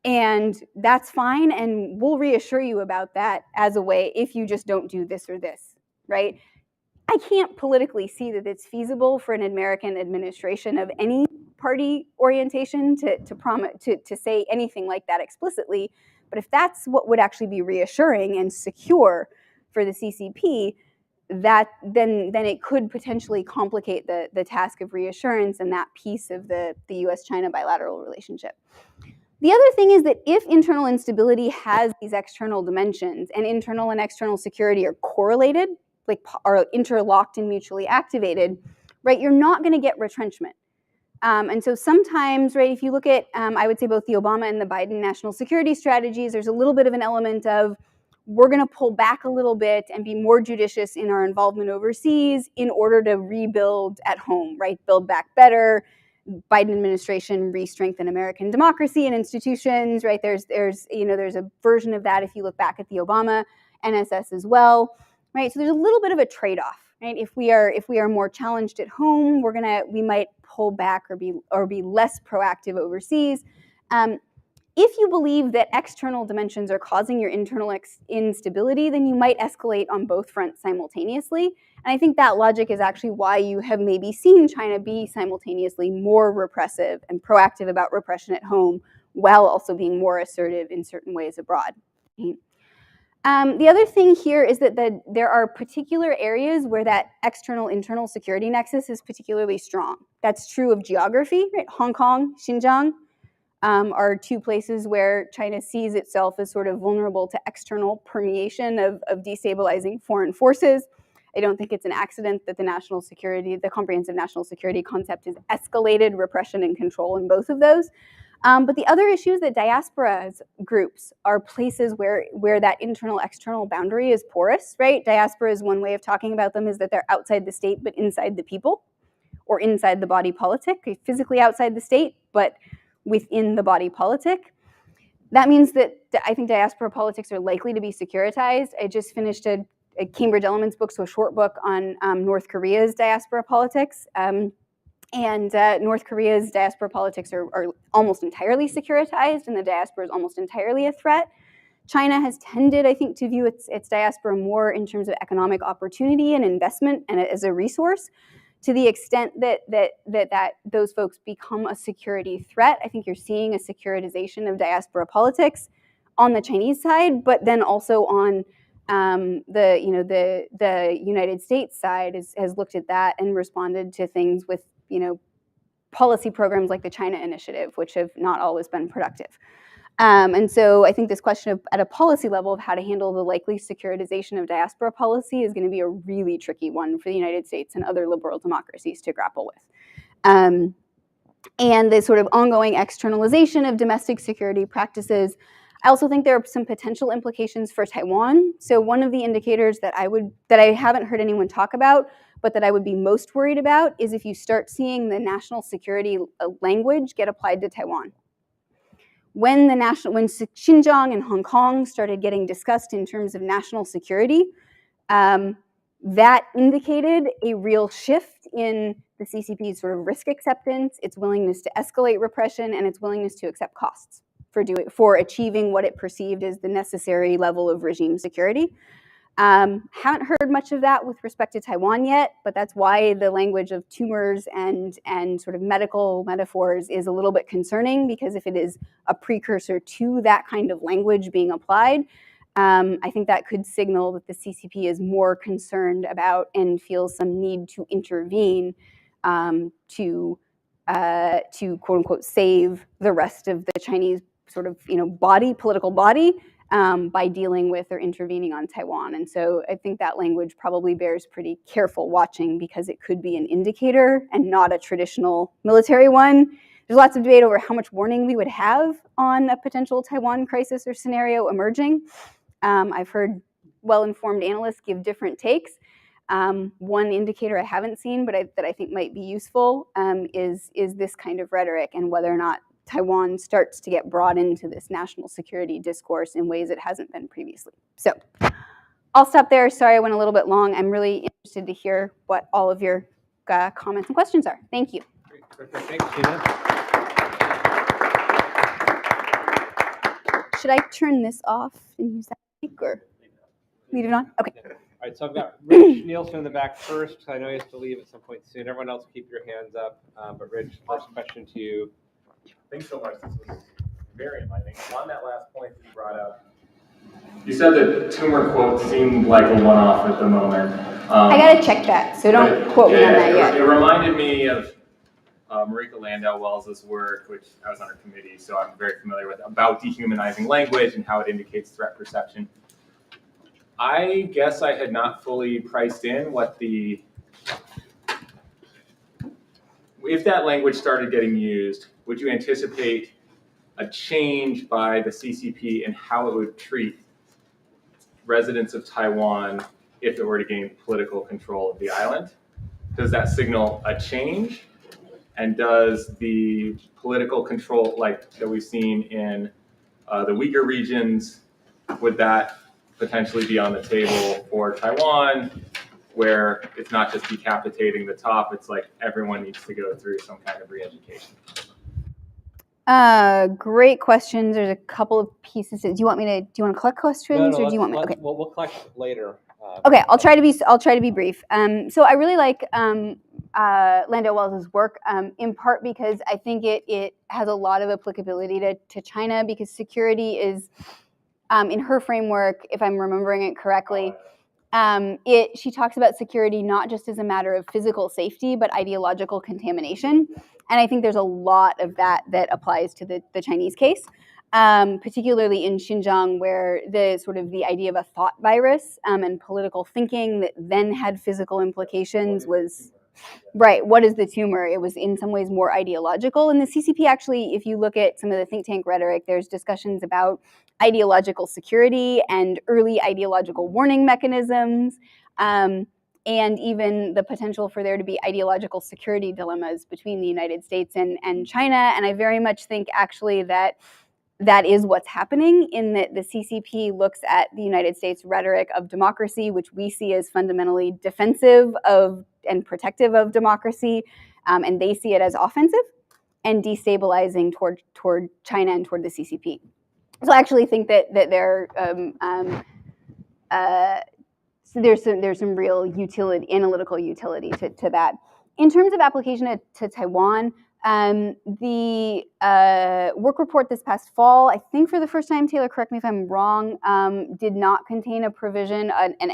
and that's fine, and we'll reassure you about that as a way if you just don't do this or this, right? I can't politically see that it's feasible for an American administration of any party orientation to say anything like that explicitly, But if that's what would actually be reassuring and secure for the CCP, then it could potentially complicate the task of reassurance and that piece of the US-China bilateral relationship. The other thing is that if internal instability has these external dimensions and internal and external security are correlated, like are interlocked and mutually activated, right, you're not going to get retrenchment. And so sometimes, right, if you look at, I would say both the Obama and the Biden national security strategies, there's a little bit of an element of we're going to pull back a little bit and be more judicious in our involvement overseas in order to rebuild at home, right, build back better. Biden administration re-strengthen American democracy and institutions, right? There's a version of that if you look back at the Obama NSS as well, right? So there's a little bit of a trade-off, right? If we are more challenged at home, we might pull back or be less proactive overseas. If you believe that external dimensions are causing your internal instability, then you might escalate on both fronts simultaneously. And I think that logic is actually why you have maybe seen China be simultaneously more repressive and proactive about repression at home, while also being more assertive in certain ways abroad. The other thing here is that there are particular areas where that external-internal security nexus is particularly strong. That's true of geography, right? Hong Kong, Xinjiang, are two places where China sees itself as sort of vulnerable to external permeation of destabilizing foreign forces. I don't think it's an accident that the comprehensive national security concept is escalated repression and control in both of those. But the other issue is that diaspora groups are places where that internal-external boundary is porous, right? Diaspora is one way of talking about them is that they're outside the state but inside the people, or inside the body politic, physically outside the state, but within the body politic. That means that I think diaspora politics are likely to be securitized. I just finished a Cambridge Elements book, so a short book on North Korea's diaspora politics. North Korea's diaspora politics are almost entirely securitized, and the diaspora is almost entirely a threat. China has tended, I think, to view its diaspora more in terms of economic opportunity and investment and as a resource. To the extent that those folks become a security threat, I think you're seeing a securitization of diaspora politics on the Chinese side, but then also on the United States side has looked at that and responded to things with policy programs like the China Initiative, which have not always been productive. And so I think this question of, at a policy level, of how to handle the likely securitization of diaspora policy is going to be a really tricky one for the United States and other liberal democracies to grapple with. And the sort of ongoing externalization of domestic security practices, I also think there are some potential implications for Taiwan. So one of the indicators that I haven't heard anyone talk about, but that I would be most worried about, is if you start seeing the national security language get applied to Taiwan. When Xinjiang and Hong Kong started getting discussed in terms of national security, that indicated a real shift in the CCP's sort of risk acceptance, its willingness to escalate repression, and its willingness to accept costs for achieving what it perceived as the necessary level of regime security. Haven't heard much of that with respect to Taiwan yet, but that's why the language of tumors and sort of medical metaphors is a little bit concerning, because if it is a precursor to that kind of language being applied, I think that could signal that the CCP is more concerned about and feels some need to intervene to quote unquote save the rest of the Chinese sort of political body. By dealing with or intervening on Taiwan. And so I think that language probably bears pretty careful watching, because it could be an indicator and not a traditional military one. There's lots of debate over how much warning we would have on a potential Taiwan crisis or scenario emerging. I've heard well-informed analysts give different takes. One indicator I haven't seen, but that I think might be useful, is this kind of rhetoric, and whether or not Taiwan starts to get brought into this national security discourse in ways it hasn't been previously. So I'll stop there. Sorry I went a little bit long. I'm really interested to hear what all of your comments and questions are. Thank you. Great. Perfect. Thanks, Sheena. Should I turn this off and use that mic, or leave it on? Okay. All right, so I've got Rich Nielsen in the back first, because I know he has to leave at some point soon. Everyone else keep your hands up. But Rich, first question to you. Thanks so much. This was very enlightening. On that last point that you brought up, you said that tumor quote seemed like a one-off at the moment. I gotta check that, so don't quote me on that yet. It reminded me of Marika Landau-Wells's work, which I was on her committee, so I'm very familiar with, about dehumanizing language and how it indicates threat perception. I guess I had not fully priced in what if that language started getting used, would you anticipate a change by the CCP in how it would treat residents of Taiwan if it were to gain political control of the island? Does that signal a change? And does the political control, like that we've seen in the Uyghur regions, would that potentially be on the table for Taiwan, where it's not just decapitating the top, it's like everyone needs to go through some kind of re-education? Great questions. There's a couple of pieces. Do you want to collect questions, or do you want me? Okay. We'll collect later. Okay, I'll try to be brief. So I really like Landau-Wells's work, in part because I think it has a lot of applicability to China, because security is, in her framework, if I'm remembering it correctly, she talks about security not just as a matter of physical safety, but ideological contamination. And I think there's a lot of that applies to the Chinese case, particularly in Xinjiang, where the idea of a thought virus and political thinking that then had physical implications was, right, what is the tumor? It was in some ways more ideological. And the CCP actually, if you look at some of the think tank rhetoric, there's discussions about ideological security and early ideological warning mechanisms, and even the potential for there to be ideological security dilemmas between the United States and China. And I very much think actually that is what's happening, in that the CCP looks at the United States rhetoric of democracy, which we see as fundamentally defensive of and protective of democracy, and they see it as offensive and destabilizing toward China and toward the CCP. So I actually think that there's some real utility, analytical utility to that. In terms of application to Taiwan, the work report this past fall, I think for the first time, Taylor, correct me if I'm wrong, did not contain a provision and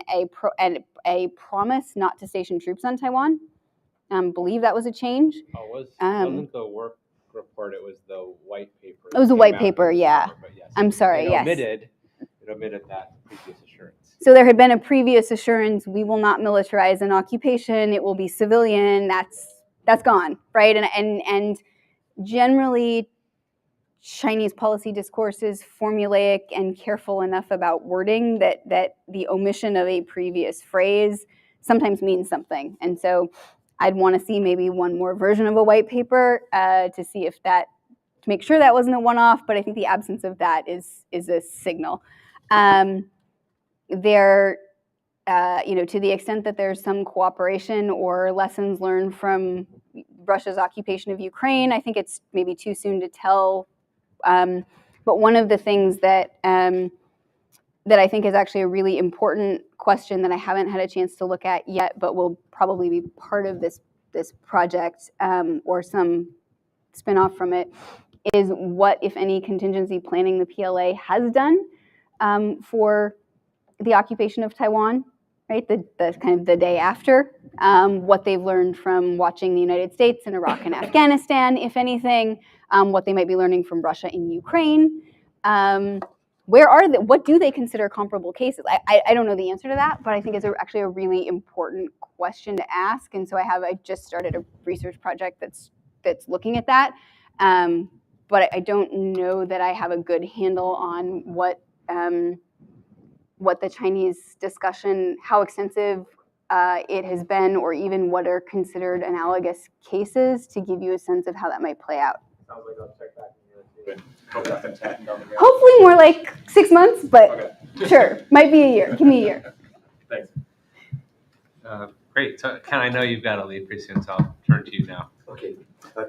a promise not to station troops on Taiwan. Believe that was a change. Wasn't the work report? It was the white paper. It was a white paper, yeah. But yes, I'm sorry, yes. It omitted that previous assurance. So there had been a previous assurance: we will not militarize an occupation. It will be civilian. That's gone, right? And generally, Chinese policy discourse is formulaic and careful enough about wording that the omission of a previous phrase sometimes means something. And so I'd want to see maybe one more version of a white paper to see if to make sure that wasn't a one-off. But I think the absence of that is a signal. To the extent that there's some cooperation or lessons learned from Russia's occupation of Ukraine, I think it's maybe too soon to tell. But one of the things that I think is actually a really important question that I haven't had a chance to look at yet, but will probably be part of this project or some spin-off from it, is what, if any, contingency planning the PLA has done for the occupation of Taiwan, right? The kind of the day after, what they've learned from watching the United States in Iraq and Afghanistan, if anything, what they might be learning from Russia in Ukraine. What do they consider comparable cases? I don't know the answer to that, but I think it's actually a really important question to ask. And so I just started a research project that's looking at that. But I don't know that I have a good handle on what the Chinese discussion, how extensive it has been, or even what are considered analogous cases, to give you a sense of how that might play out. Sounds like I'll check back in a year or two and hope nothing's happened on the ground. Hopefully more like 6 months, but okay. Sure, might be a year. Give me a year. Thanks. Great. So, Ken, I know you've got to leave pretty soon, so I'll turn to you now. Okay,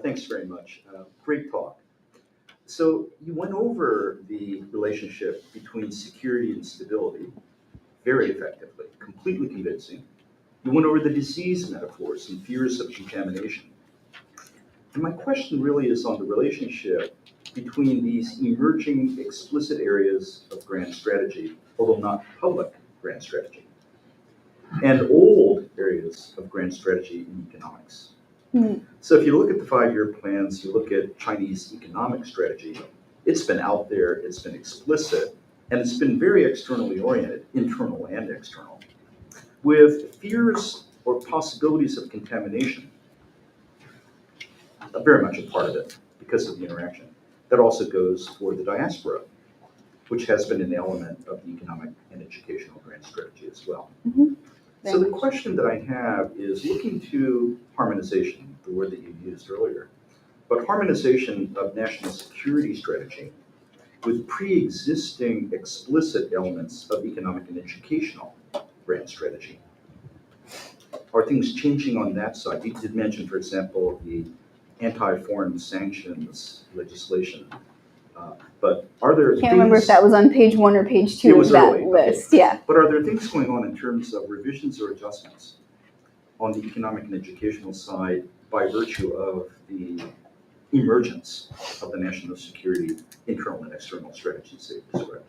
thanks very much. Great talk. So you went over the relationship between security and stability very effectively, completely convincing. You went over the disease metaphors and fears of contamination. And my question really is on the relationship between these emerging explicit areas of grand strategy, although not public grand strategy, and old areas of grand strategy in economics. So if you look at the 5-year plans, you look at Chinese economic strategy, it's been out there, it's been explicit, and it's been very externally oriented, internal and external, with fears or possibilities of contamination very much a part of it because of the interaction. That also goes for the diaspora, which has been an element of the economic and educational grand strategy as well. So the question that I have is looking to harmonization, the word that you used earlier, but harmonization of national security strategy with pre-existing explicit elements of economic and educational grand strategy. Are things changing on that side? You did mention, for example, the anti-foreign sanctions legislation, but are there Can't remember if that was on page 1 or page 2 of that list. Okay. Yeah. But are there things going on in terms of revisions or adjustments on the economic and educational side by virtue of the emergence of the national security internal and external strategies that you described?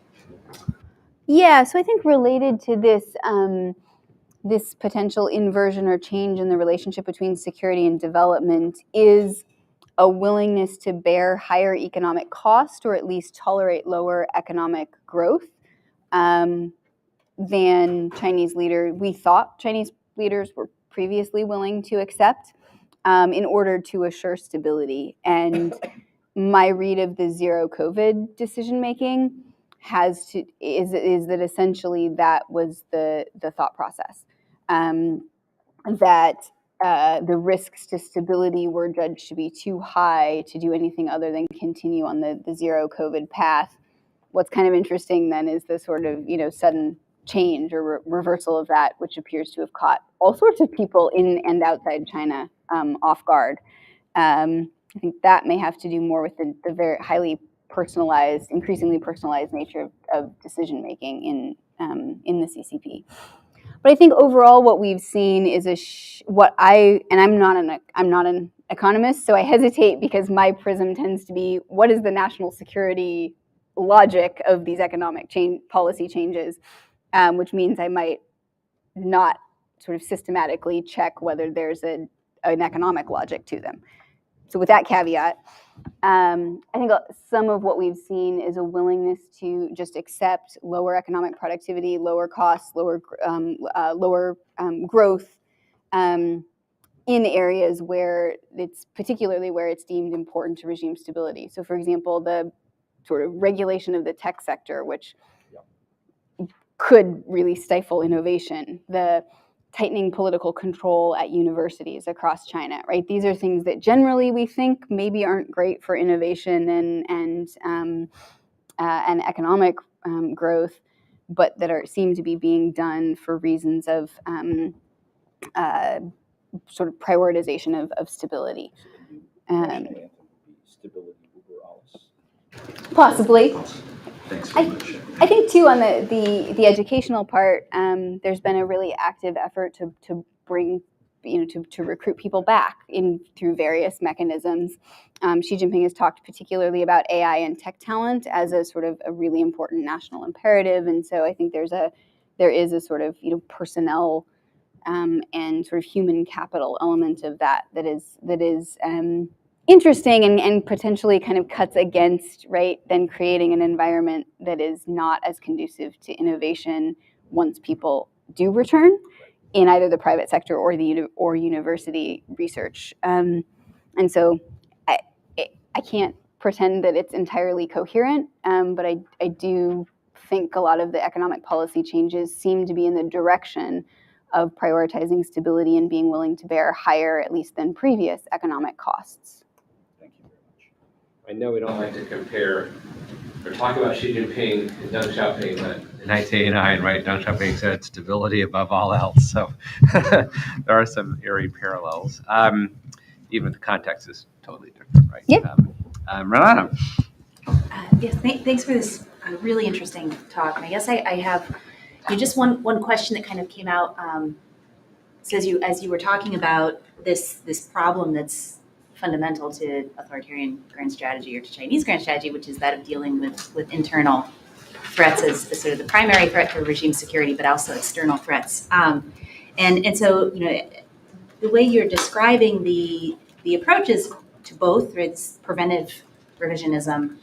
Yeah, so I think related to this, this potential inversion or change in the relationship between security and development is a willingness to bear higher economic cost or at least tolerate lower economic growth than we thought Chinese leaders were previously willing to accept in order to assure stability. And my read of the zero COVID decision making is that essentially that was the thought process, that the risks to stability were judged to be too high to do anything other than continue on the zero COVID path. What's kind of interesting then is the sort of sudden change or reversal of that, which appears to have caught all sorts of people in and outside China off guard. I think that may have to do more with the very highly personalized, increasingly personalized nature of decision making in the CCP. But I think overall, what we've seen is I'm not an economist, so I hesitate because my prism tends to be what is the national security logic of these economic policy changes, which means I might not sort of systematically check whether there's an economic logic to them. So with that caveat, I think some of what we've seen is a willingness to just accept lower economic productivity, lower costs, lower growth in areas where it's deemed important to regime stability. So, for example, the sort of regulation of the tech sector, which could really stifle innovation, the tightening political control at universities across China, right? These are things that generally we think maybe aren't great for innovation and economic growth, but that seem to be being done for reasons of sort of prioritization of stability. Stability over alles. Possibly. Thanks very much. I think too on the educational part, there's been a really active effort to bring, to recruit people back through various mechanisms. Xi Jinping has talked particularly about AI and tech talent as a sort of a really important national imperative, and so I think there is a sort of personnel and sort of human capital element of that is interesting and potentially kind of cuts against, right, then creating an environment that is not as conducive to innovation once people do return in either the private sector or or university research. And so I can't pretend that it's entirely coherent, but I do think a lot of the economic policy changes seem to be in the direction of prioritizing stability and being willing to bear higher, at least than previous, economic costs. Thank you very much. I know we don't like to compare or talk about Xi Jinping and Deng Xiaoping, but in 1989, right, Deng Xiaoping said stability above all else. So there are some eerie parallels. Even the context is totally different, right? Yeah. Renata. Yes, thanks for this really interesting talk. And I guess I have just one question that kind of came out. So as you were talking about this problem that's fundamental to authoritarian grand strategy or to Chinese grand strategy, which is that of dealing with internal threats as sort of the primary threat for regime security, but also external threats. And so, the way you're describing the approaches to both, it's preventive revisionism.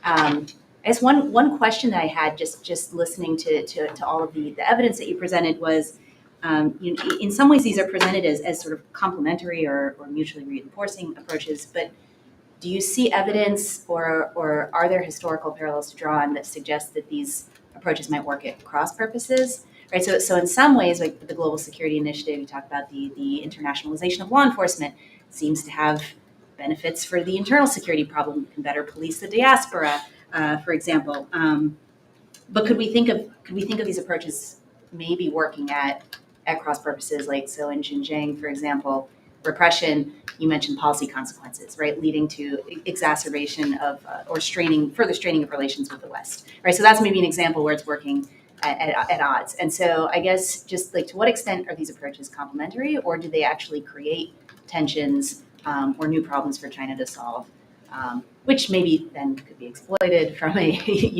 I guess one question that I had just listening to all of the evidence that you presented was, in some ways these are presented as sort of complementary or mutually reinforcing approaches, but do you see evidence or are there historical parallels to draw on that suggest that these approaches might work at cross purposes? Right, so in some ways, like the Global Security Initiative, you talk about the internationalization of law enforcement seems to have benefits for the internal security problem. You can better police the diaspora, for example. But could we think of these approaches maybe working at cross purposes, like so in Xinjiang, for example, repression? You mentioned policy consequences, right, leading to exacerbation of or further straining of relations with the West, right? So that's maybe an example where it's working at odds. And so I guess just like to what extent are these approaches complementary, or do they actually create tensions or new problems for China to solve, which maybe then could be exploited from a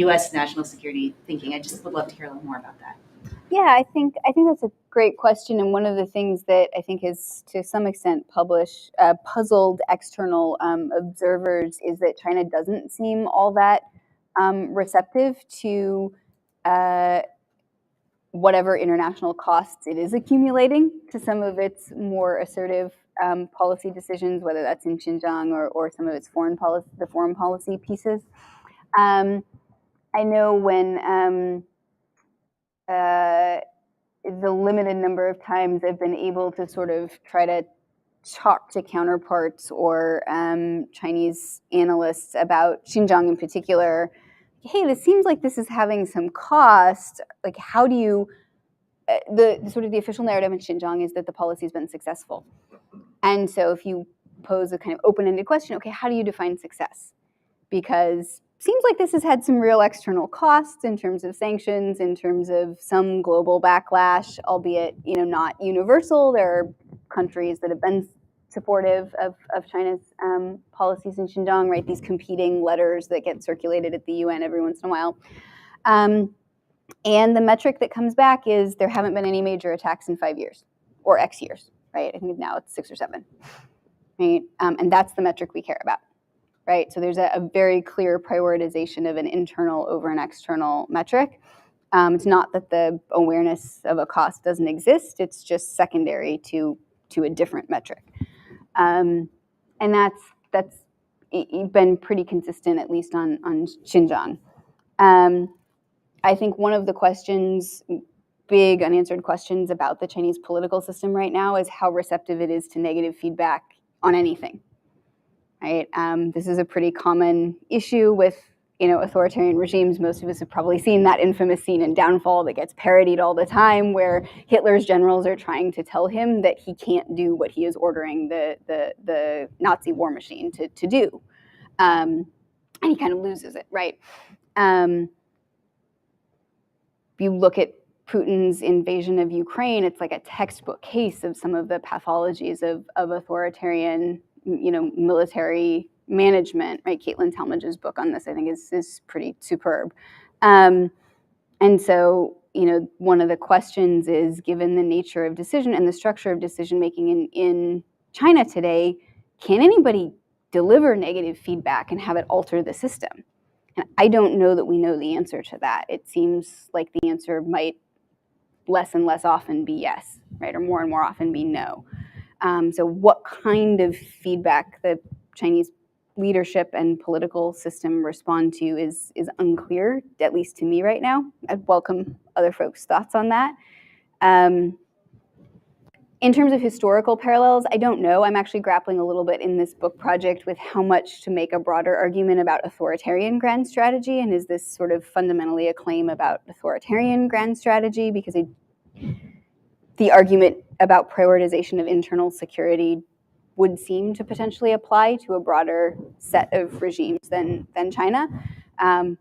U.S. national security thinking? I just would love to hear a little more about that. Yeah, I think that's a great question, and one of the things that I think is to some extent puzzled external observers is that China doesn't seem all that receptive to whatever international costs it is accumulating to some of its more assertive policy decisions, whether that's in Xinjiang or some of its foreign policy pieces. I know when the limited number of times I've been able to sort of try to talk to counterparts or Chinese analysts about Xinjiang in particular, hey, this seems like this is having some cost. Like, how do you, the sort of the official narrative in Xinjiang is that the policy's been successful. And so if you pose a kind of open-ended question, okay, how do you define success? Because seems like this has had some real external costs in terms of sanctions, in terms of some global backlash, albeit not universal. There are countries that have been supportive of China's policies in Xinjiang, right? These competing letters that get circulated at the UN every once in a while. And the metric that comes back is there haven't been any major attacks in 5 years, or X years, right? I think now it's 6 or 7, right? And that's the metric we care about. Right, so there's a very clear prioritization of an internal over an external metric. It's not that the awareness of a cost doesn't exist; it's just secondary to a different metric, and that's been pretty consistent, at least on Xinjiang. I think one of the questions, big unanswered questions about the Chinese political system right now, is how receptive it is to negative feedback on anything. Right, this is a pretty common issue with authoritarian regimes. Most of us have probably seen that infamous scene in Downfall that gets parodied all the time, where Hitler's generals are trying to tell him that he can't do what he is ordering the Nazi war machine to do, and he kind of loses it. Right. You look at Putin's invasion of Ukraine; it's like a textbook case of some of the pathologies of authoritarian military management, right? Caitlin Talmadge's book on this, I think, is pretty superb. And so, one of the questions is, given the nature of decision and the structure of decision making in China today, can anybody deliver negative feedback and have it alter the system? And I don't know that we know the answer to that. It seems like the answer might less and less often be yes, right? Or more and more often be no. So what kind of feedback the Chinese leadership and political system respond to is unclear, at least to me right now. I'd welcome other folks' thoughts on that. In terms of historical parallels, I don't know. I'm actually grappling a little bit in this book project with how much to make a broader argument about authoritarian grand strategy, and is this sort of fundamentally a claim about authoritarian grand strategy? Because the argument about prioritization of internal security would seem to potentially apply to a broader set of regimes than China. I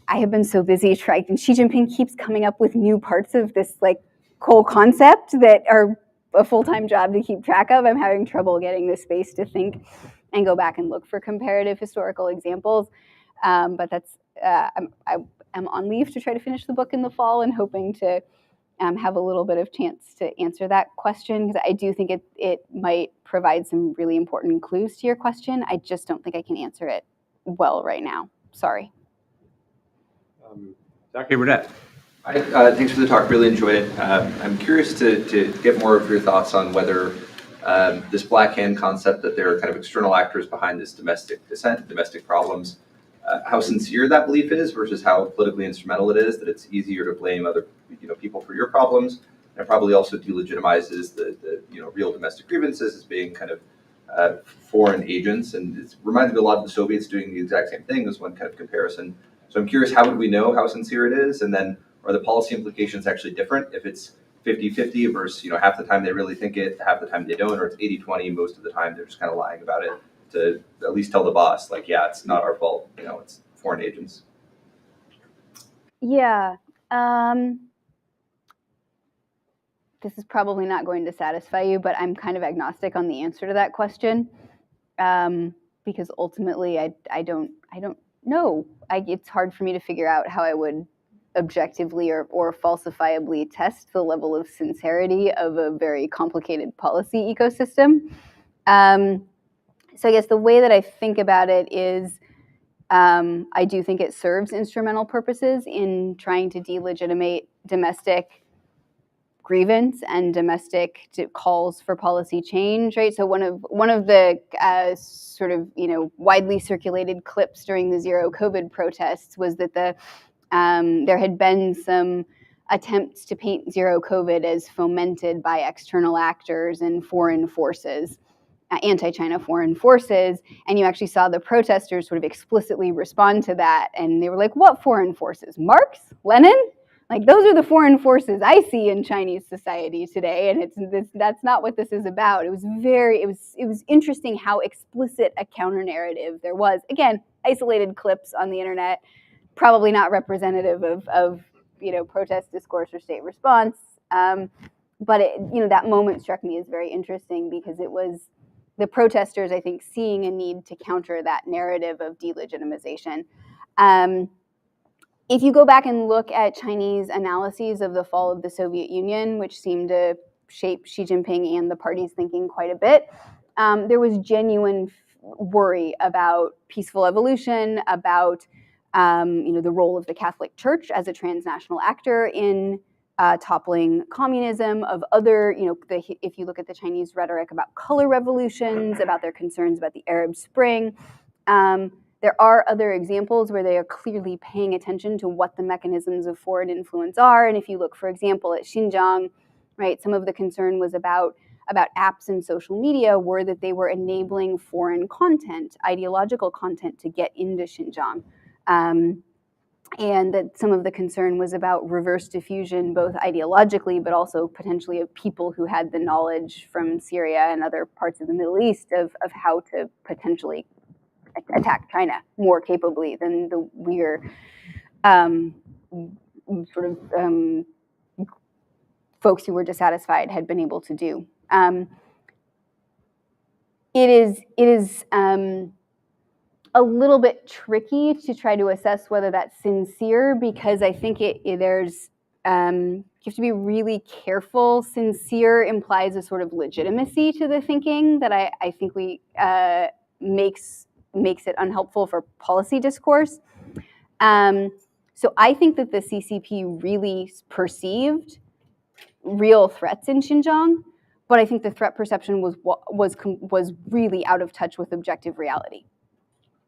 have been so busy trying, and Xi Jinping keeps coming up with new parts of this whole concept that are a full-time job to keep track of. I'm having trouble getting the space to think and go back and look for comparative historical examples. But that's I'm on leave to try to finish the book in the fall and hoping to have a little bit of chance to answer that question, because I do think it might provide some really important clues to your question. I just don't think I can answer it well right now. Sorry. Dr. Burdett. Thanks for the talk. Really enjoyed it. I'm curious to get more of your thoughts on whether this black hand concept, that there are kind of external actors behind this domestic dissent, domestic problems, how sincere that belief is versus how politically instrumental it is, that it's easier to blame other people for your problems, and probably also delegitimizes the real domestic grievances as being kind of foreign agents. And it's reminded me a lot of the Soviets doing the exact same thing as one kind of comparison. So I'm curious, how would we know how sincere it is? And then are the policy implications actually different if it's 50-50 versus half the time they really think it, half the time they don't, or it's 80-20, most of the time they're just kind of lying about it to at least tell the boss, like, yeah, it's not our fault, it's foreign agents. Yeah. This is probably not going to satisfy you, but I'm kind of agnostic on the answer to that question, because ultimately I don't know. It's hard for me to figure out how I would objectively or falsifiably test the level of sincerity of a very complicated policy ecosystem. So I guess the way that I think about it is I do think it serves instrumental purposes in trying to delegitimate domestic grievance and domestic calls for policy change, right? So one of the sort of widely circulated clips during the zero COVID protests was that there had been some attempts to paint zero COVID as fomented by external actors and foreign forces, anti-China foreign forces, and you actually saw the protesters sort of explicitly respond to that, and they were like, "What foreign forces? Marx? Lenin? Like, those are the foreign forces I see in Chinese society today," and that's not what this is about. It was interesting how explicit a counter narrative there was. Again, isolated clips on the internet, probably not representative of protest discourse or state response. But that moment struck me as very interesting because it was the protesters, I think, seeing a need to counter that narrative of delegitimization. If you go back and look at Chinese analyses of the fall of the Soviet Union, which seemed to shape Xi Jinping and the party's thinking quite a bit, there was genuine worry about peaceful evolution, about the role of the Catholic Church as a transnational actor in toppling communism, of other, if you look at the Chinese rhetoric about color revolutions, about their concerns about the Arab Spring, there are other examples where they are clearly paying attention to what the mechanisms of foreign influence are. And if you look, for example, at Xinjiang, right, some of the concern was about apps and social media were that they were enabling foreign content, ideological content, to get into Xinjiang. And that some of the concern was about reverse diffusion, both ideologically, but also potentially of people who had the knowledge from Syria and other parts of the Middle East of how to potentially attack China more capably than the weird folks who were dissatisfied had been able to do. It is a little bit tricky to try to assess whether that's sincere, because I think there's you have to be really careful. Sincere implies a sort of legitimacy to the thinking that I think makes it unhelpful for policy discourse. So I think that the CCP really perceived real threats in Xinjiang, but I think the threat perception was really out of touch with objective reality.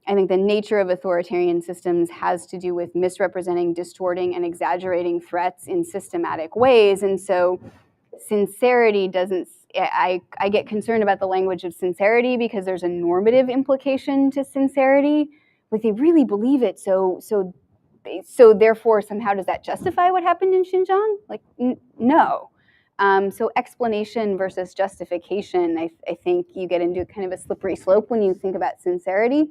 I think the nature of authoritarian systems has to do with misrepresenting, distorting, and exaggerating threats in systematic ways. And so sincerity doesn't, I get concerned about the language of sincerity because there's a normative implication to sincerity. Like, they really believe it, so therefore somehow does that justify what happened in Xinjiang? Like, no. So explanation versus justification, I think you get into kind of a slippery slope when you think about sincerity.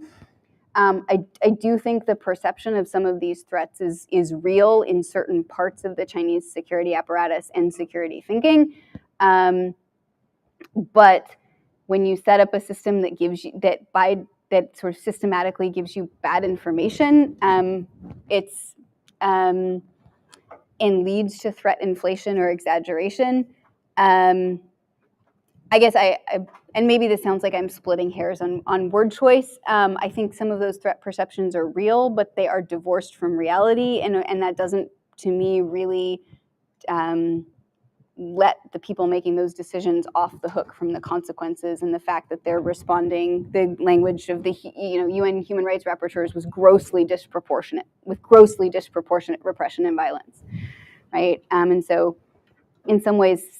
I do think the perception of some of these threats is real in certain parts of the Chinese security apparatus and security thinking. But when you set up a system that gives you that sort of systematically gives you bad information, it's and leads to threat inflation or exaggeration. I guess and maybe this sounds like I'm splitting hairs on word choice. I think some of those threat perceptions are real, but they are divorced from reality, and that doesn't, to me, really let the people making those decisions off the hook from the consequences and the fact that they're responding. The language of the UN human rights rapporteurs was grossly disproportionate, with grossly disproportionate repression and violence, right? And so, in some ways,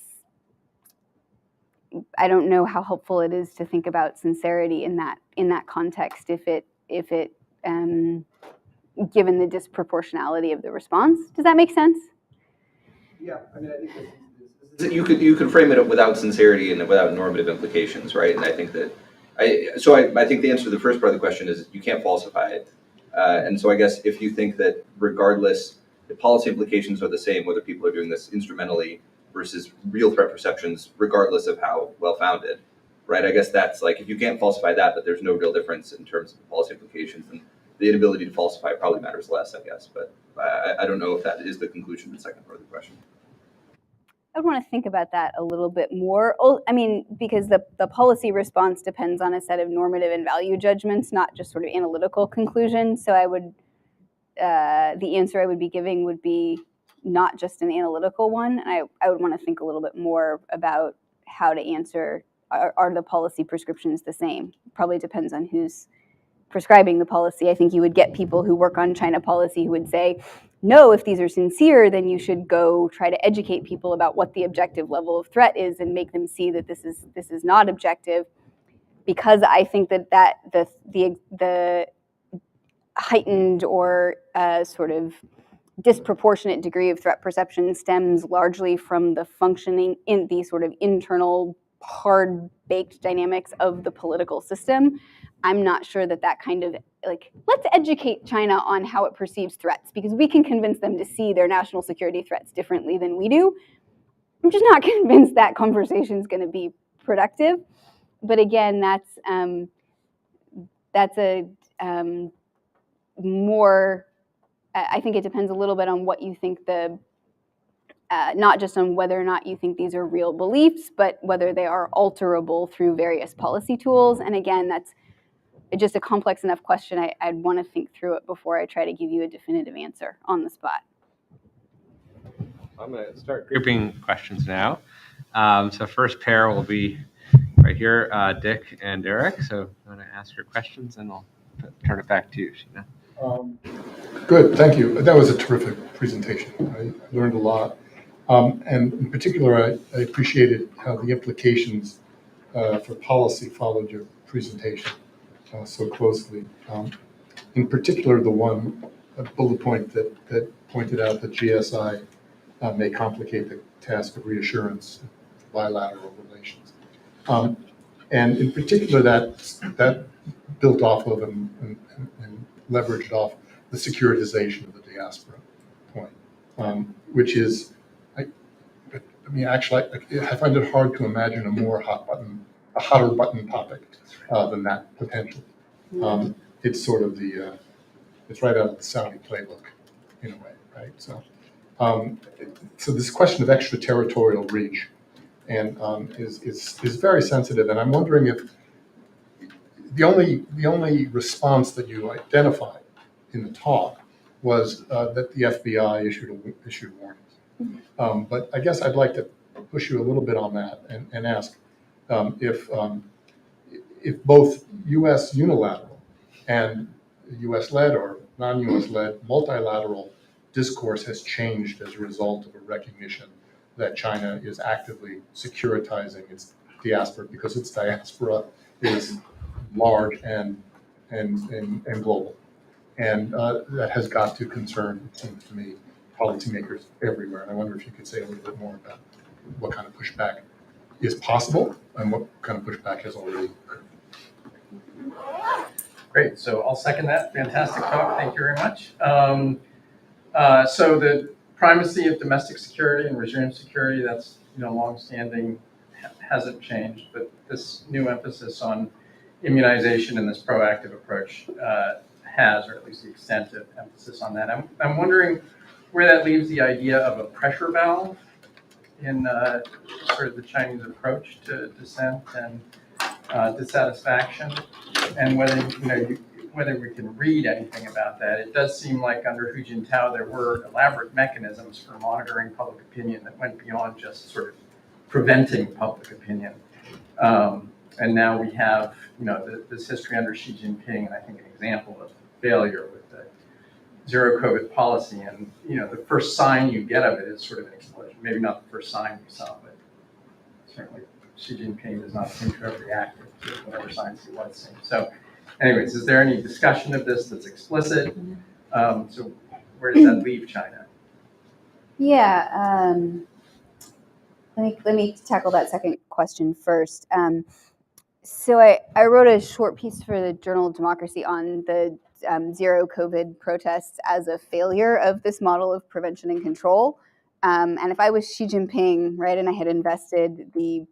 I don't know how helpful it is to think about sincerity in that context if it given the disproportionality of the response. Does that make sense? Yeah, I mean, I think you could frame it without sincerity and without normative implications, right? And I think that I think the answer to the first part of the question is you can't falsify it. And so I guess if you think that regardless, the policy implications are the same, whether people are doing this instrumentally versus real threat perceptions, regardless of how well-founded, right? I guess that's like, if you can't falsify that, but there's no real difference in terms of the policy implications, then the inability to falsify probably matters less, I guess. But I don't know if that is the conclusion of the second part of the question. I would want to think about that a little bit more. I mean, because the policy response depends on a set of normative and value judgments, not just sort of analytical conclusions. So I would, the answer I would be giving would be not just an analytical one. And I would want to think a little bit more about how to answer, are the policy prescriptions the same? Probably depends on who's prescribing the policy. I think you would get people who work on China policy who would say, no, if these are sincere, then you should go try to educate people about what the objective level of threat is and make them see that this is not objective. Because I think that the heightened or sort of disproportionate degree of threat perception stems largely from the functioning in the sort of internal hard-baked dynamics of the political system. I'm not sure that kind of, like, let's educate China on how it perceives threats, because we can convince them to see their national security threats differently than we do. I'm just not convinced that conversation is going to be productive. But again, that's a more, I think it depends a little bit on what you think not just on whether or not you think these are real beliefs, but whether they are alterable through various policy tools. And again, that's just a complex enough question. I'd want to think through it before I try to give you a definitive answer on the spot. I'm going to start grouping questions now. So first pair will be right here, Dick and Eric. So I'm going to ask your questions and I'll turn it back to you, Sheena. Good, thank you. That was a terrific presentation. I learned a lot. And in particular, I appreciated how the implications for policy followed your presentation so closely. In particular, the one bullet point that pointed out that GSI may complicate the task of reassurance in bilateral relations. And in particular, that built off of and leveraged off the securitization of the diaspora point, which is, actually, I find it hard to imagine a hotter button topic than that potentially. It's sort of it's right out of the Saudi playbook in a way, right? So, so this question of extraterritorial reach and is very sensitive, and I'm wondering if the only response that you identified in the talk was that the FBI issued warnings. But I guess I'd like to push you a little bit on that and ask if both U.S. unilateral and U.S.-led or non-U.S.-led multilateral discourse has changed as a result of a recognition that China is actively securitizing its diaspora because its diaspora is large and global. And that has got to concern, it seems to me, policymakers everywhere. And I wonder if you could say a little bit more about what kind of pushback is possible and what kind of pushback has already occurred. Great. So I'll second that. Fantastic talk. Thank you very much. So the primacy of domestic security and regime security, that's longstanding, hasn't changed, but this new emphasis on immunization and this proactive approach has, or at least the extent of emphasis on that. I'm wondering where that leaves the idea of a pressure valve in sort of the Chinese approach to dissent and dissatisfaction, and whether we can read anything about that. It does seem like under Hu Jintao there were elaborate mechanisms for monitoring public opinion that went beyond just sort of preventing public opinion. And now we have, this history under Xi Jinping, and I think an example of failure with the zero COVID policy. And, the first sign you get of it is sort of an explosion. Maybe not the first sign we saw, but certainly Xi Jinping does not seem to have reacted to whatever signs he was seeing. So anyways, is there any discussion of this that's explicit? So where does that leave China? Yeah, let me tackle that second question first. So I wrote a short piece for the Journal of Democracy on the zero COVID protests as a failure of this model of prevention and control. And if I was Xi Jinping, right, and I had invested the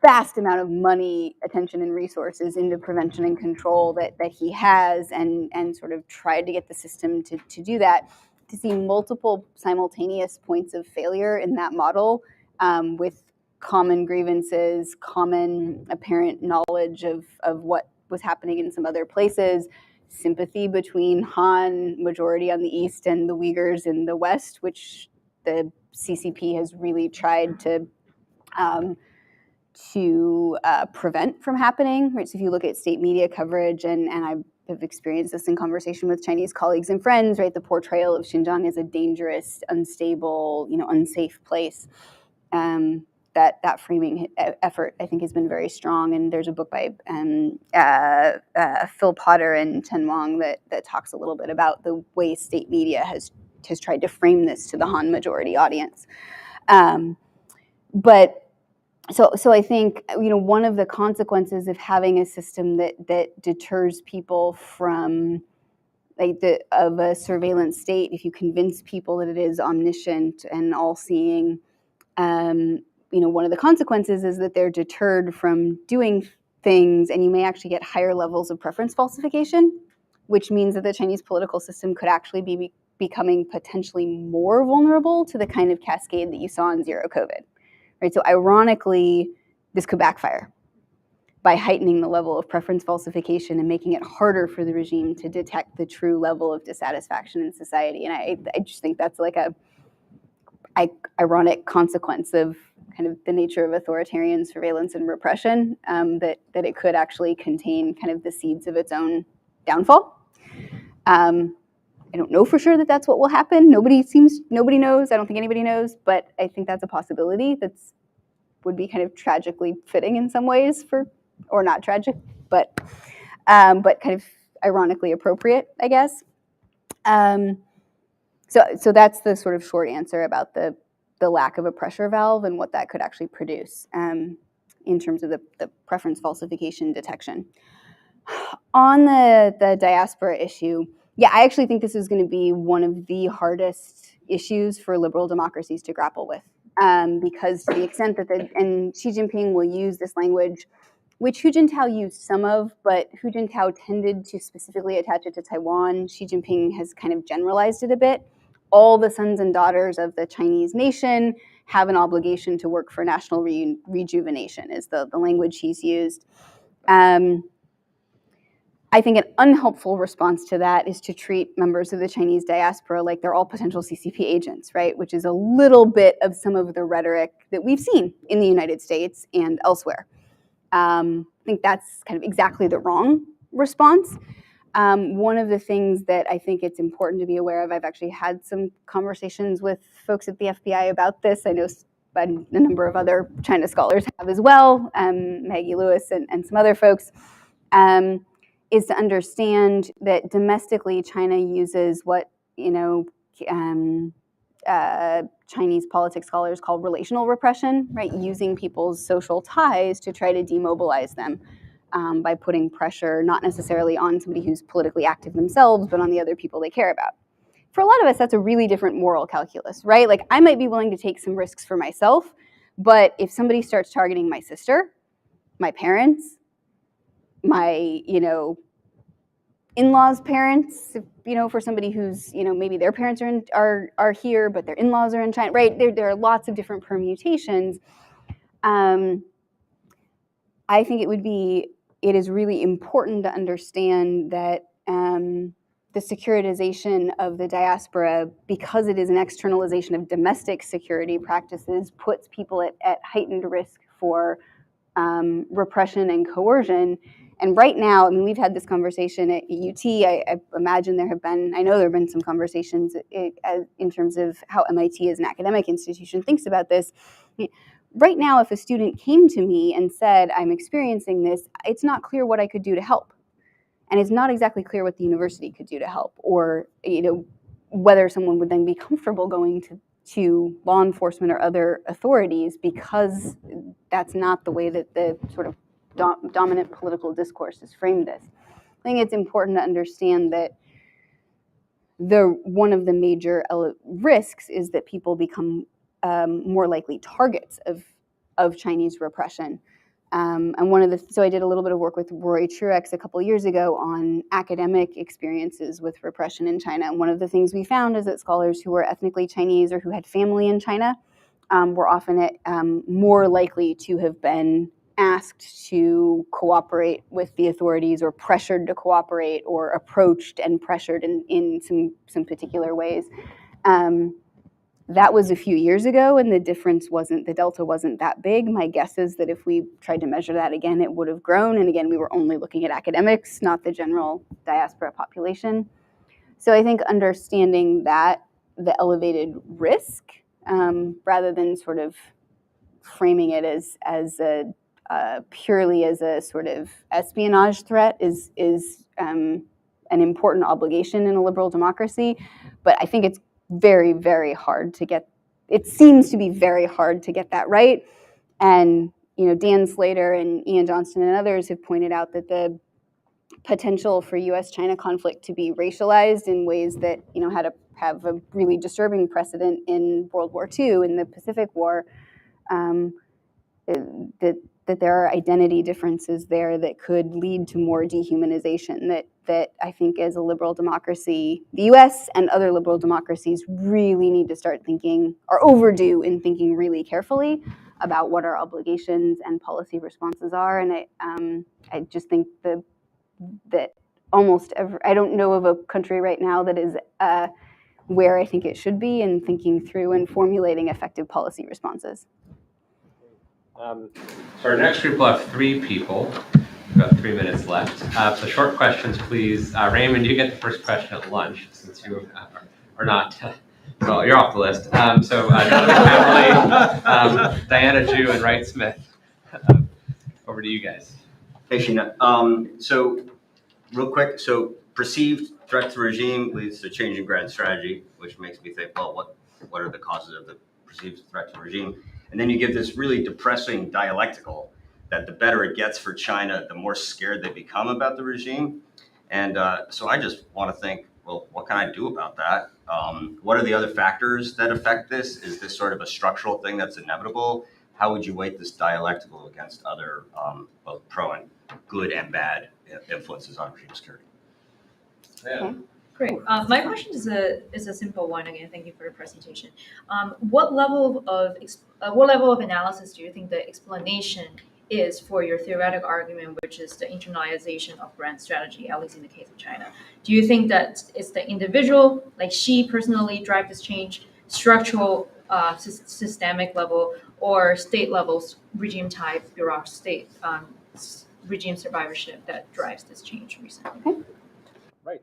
vast amount of money, attention, and resources into prevention and control that he has, and sort of tried to get the system to do that, to see multiple simultaneous points of failure in that model, with common grievances, common apparent knowledge of what was happening in some other places, sympathy between Han majority on the east and the Uyghurs in the west, which the CCP has really tried to prevent from happening. Right? So if you look at state media coverage, and I have experienced this in conversation with Chinese colleagues and friends, right? The portrayal of Xinjiang as a dangerous, unstable, unsafe place. That framing effort, I think, has been very strong. And there's a book by Phil Potter and Chen Wang that talks a little bit about the way state media has tried to frame this to the Han majority audience. But so I think one of the consequences of having a system that deters people from of a surveillance state, if you convince people that it is omniscient and all-seeing, one of the consequences is that they're deterred from doing things, and you may actually get higher levels of preference falsification, which means that the Chinese political system could actually be becoming potentially more vulnerable to the kind of cascade that you saw in zero COVID. Right? So ironically, this could backfire by heightening the level of preference falsification and making it harder for the regime to detect the true level of dissatisfaction in society. And I just think that's like a ironic consequence of kind of the nature of authoritarian surveillance and repression, that it could actually contain kind of the seeds of its own downfall. I don't know for sure that that's what will happen. Nobody knows. I don't think anybody knows, but I think that's a possibility would be kind of tragically fitting in some ways, or not tragic, but kind of ironically appropriate, I guess. So that's the sort of short answer about the lack of a pressure valve and what that could actually produce in terms of the preference falsification detection. On the diaspora issue, yeah, I actually think this is going to be one of the hardest issues for liberal democracies to grapple with, because to the extent that and Xi Jinping will use this language, which Hu Jintao used some of, but Hu Jintao tended to specifically attach it to Taiwan. Xi Jinping has kind of generalized it a bit. All the sons and daughters of the Chinese nation have an obligation to work for national rejuvenation, is the language he's used. I think an unhelpful response to that is to treat members of the Chinese diaspora like they're all potential CCP agents, right? Which is a little bit of some of the rhetoric that we've seen in the United States and elsewhere. I think that's kind of exactly the wrong response. One of the things that I think it's important to be aware of, I've actually had some conversations with folks at the FBI about this. I know a number of other China scholars have as well, Maggie Lewis and some other folks, is to understand that domestically China uses what Chinese politics scholars call relational repression, right? Using people's social ties to try to demobilize them. By putting pressure, not necessarily on somebody who's politically active themselves, but on the other people they care about. For a lot of us, that's a really different moral calculus, right? Like, I might be willing to take some risks for myself, But if somebody starts targeting my sister, my parents, my, in-laws' parents, for somebody who's, maybe their parents are here, but their in-laws are in China, right? There are lots of different permutations. I think it is really important to understand that the securitization of the diaspora, because it is an externalization of domestic security practices, puts people at heightened risk for repression and coercion. And right now, we've had this conversation at UT. I imagine I know there have been some conversations in terms of how MIT as an academic institution thinks about this. Right now, if a student came to me and said, I'm experiencing this, it's not clear what I could do to help. And it's not exactly clear what the university could do to help, or whether someone would then be comfortable going to law enforcement or other authorities, because that's not the way that the sort of dominant political discourse has framed this. I think it's important to understand that one of the major risks is that people become more likely targets of Chinese repression. And so I did a little bit of work with Rory Truex a couple years ago on academic experiences with repression in China. And one of the things we found is that scholars who were ethnically Chinese or who had family in China were often more likely to have been asked to cooperate with the authorities, or pressured to cooperate, or approached and pressured in some particular ways. That was a few years ago, and the delta wasn't that big. My guess is that if we tried to measure that again, it would have grown. And again, we were only looking at academics, not the general diaspora population. So I think understanding that, the elevated risk, rather than sort of framing it as purely as a sort of espionage threat, is an important obligation in a liberal democracy. But I think it's very, very hard to get. It seems to be very hard to get that right. And Dan Slater and Ian Johnston and others have pointed out that the potential for U.S.-China conflict to be racialized in ways that had to have a really disturbing precedent in World War II, in the Pacific War, that there are identity differences there that could lead to more dehumanization, that I think as a liberal democracy, the US and other liberal democracies really need to start thinking, are overdue in thinking really carefully about what our obligations and policy responses are. And I just think that almost I don't know of a country right now that is where I think it should be in thinking through and formulating effective policy responses. So our next group will have 3 people. We've got 3 minutes left. So short questions, please. Raymond, you get the first question at lunch, since you are not. Well, you're off the list. So Jonathan Camerly, Diana Ju, and Wright Smith. Over to you guys. Hey, Sheena. So real quick, perceived threat to regime leads to changing grand strategy, which makes me think, well, what are the causes of the perceived threat to regime? And then you give this really depressing dialectical that the better it gets for China, the more scared they become about the regime. And so I just want to think, well, what can I do about that? What are the other factors that affect this? Is this sort of a structural thing that's inevitable? How would you weight this dialectical against other both pro and good and bad influences on regime security? Yeah. Great. My question is a simple one. Again, thank you for the presentation. What level of analysis do you think the explanation is for your theoretical argument, which is the internalization of grand strategy, at least in the case of China? Do you think that it's the individual, like Xi personally drive this change, structural, systemic level, or state levels, regime type, bureaucracy, state regime survivorship that drives this change recently? Right.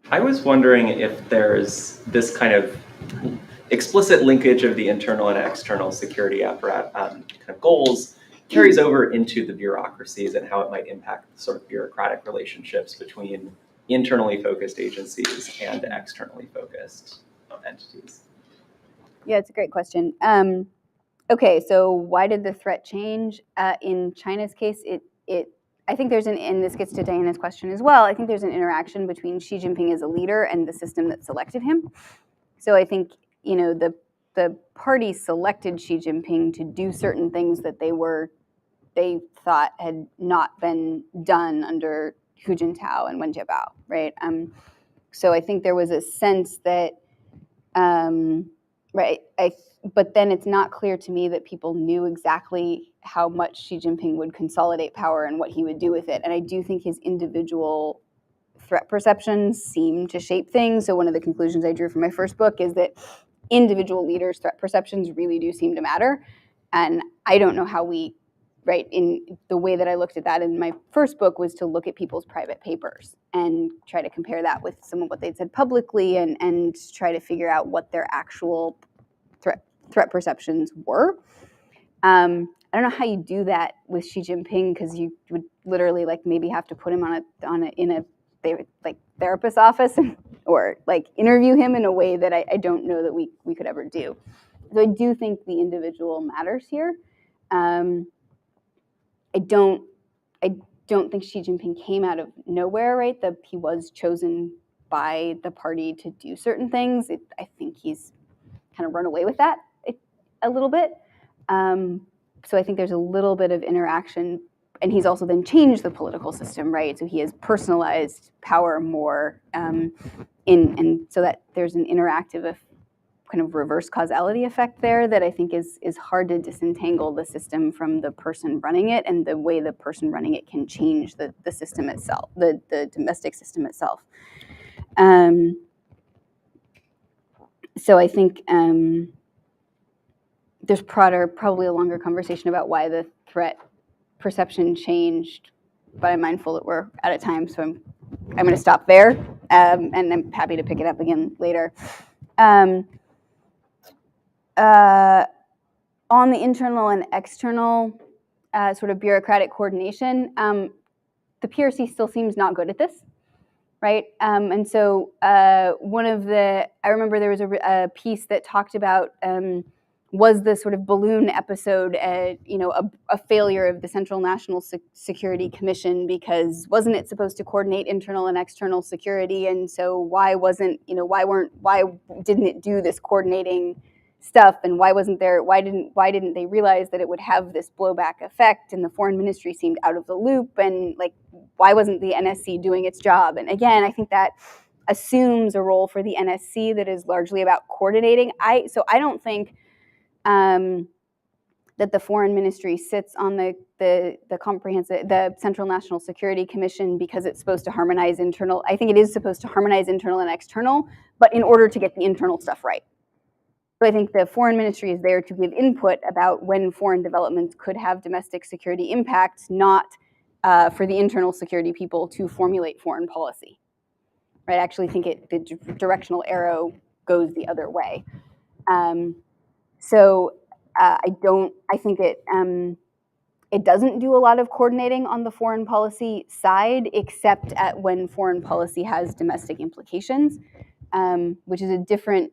I was wondering if there's this kind of explicit linkage of the internal and external security apparatus kind of goals carries over into the bureaucracies, and how it might impact sort of bureaucratic relationships between internally focused agencies and externally focused entities. Yeah, it's a great question. Okay, so why did the threat change? In China's case, I think and this gets to Diana's question as well, I think there's an interaction between Xi Jinping as a leader and the system that selected him. So I think, the the party selected Xi Jinping to do certain things that they thought had not been done under Hu Jintao and Wen Jiabao, right? So I think there was a sense that, right, but then it's not clear to me that people knew exactly how much Xi Jinping would consolidate power and what he would do with it. And I do think his individual threat perceptions seem to shape things. So one of the conclusions I drew from my first book is that individual leaders' threat perceptions really do seem to matter. And I don't know how we, right, in the way that I looked at that in my first book was to look at people's private papers and try to compare that with some of what they'd said publicly and try to figure out what their actual threat perceptions were. I don't know how you do that with Xi Jinping, because you would literally like maybe have to put him in a therapist's office or like interview him in a way that I don't know that we could ever do. So I do think the individual matters here. I don't think Xi Jinping came out of nowhere, right? He was chosen by the party to do certain things. I think he's kind of run away with that a little bit. So I think there's a little bit of interaction, and he's also then changed the political system, right? So he has personalized power more, and so that there's an interactive kind of reverse causality effect there that I think is hard to disentangle the system from the person running it, and the way the person running it can change the system itself, the domestic system itself. So I think there's probably a longer conversation about why the threat perception changed, but I'm mindful that we're out of time, so I'm going to stop there, and I'm happy to pick it up again later. On the internal and external sort of bureaucratic coordination, the PRC still seems not good at this, right? And so I remember there was a piece that talked about was the sort of balloon episode, a failure of the Central National Security Commission, because wasn't it supposed to coordinate internal and external security? And so why didn't it do this coordinating stuff? And why didn't they realize that it would have this blowback effect? And the foreign ministry seemed out of the loop. And like, why wasn't the NSC doing its job? And again, I think that assumes a role for the NSC that is largely about coordinating. So I don't think that the foreign ministry sits on the Central National Security Commission because it's supposed to harmonize internal. I think it is supposed to harmonize internal and external, but in order to get the internal stuff right. So I think the foreign ministry is there to give input about when foreign developments could have domestic security impacts, not for the internal security people to formulate foreign policy. Right? I actually think the directional arrow goes the other way. So I think it doesn't do a lot of coordinating on the foreign policy side, except at when foreign policy has domestic implications, which is different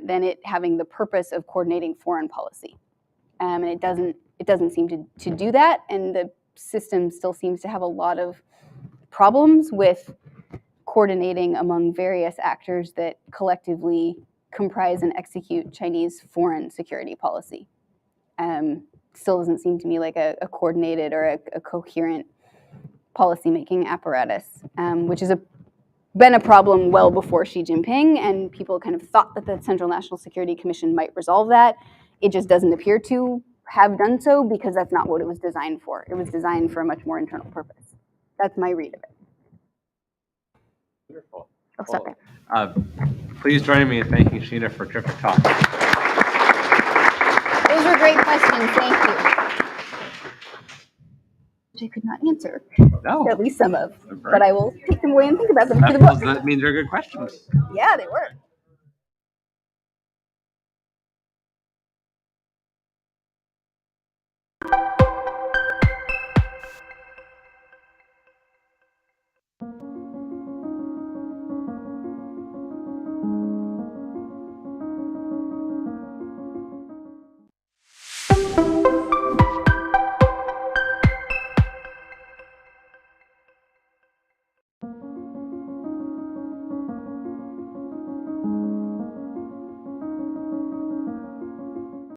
than it having the purpose of coordinating foreign policy. And it doesn't seem to do that, and the system still seems to have a lot of problems with coordinating among various actors that collectively comprise and execute Chinese foreign security policy. Still doesn't seem to me like a coordinated or a coherent policymaking apparatus, which has been a problem well before Xi Jinping, and people kind of thought that the Central National Security Commission might resolve that. It just doesn't appear to have done so, because that's not what it was designed for. It was designed for a much more internal purpose. That's my read of it. Wonderful. I'll stop there. Please join me in thanking Sheena for a terrific talk. Those were great questions. Thank you. Which I could not answer. No. At least some of. But I will take them away and think about them for the book. That means they're good questions. Yeah, they were.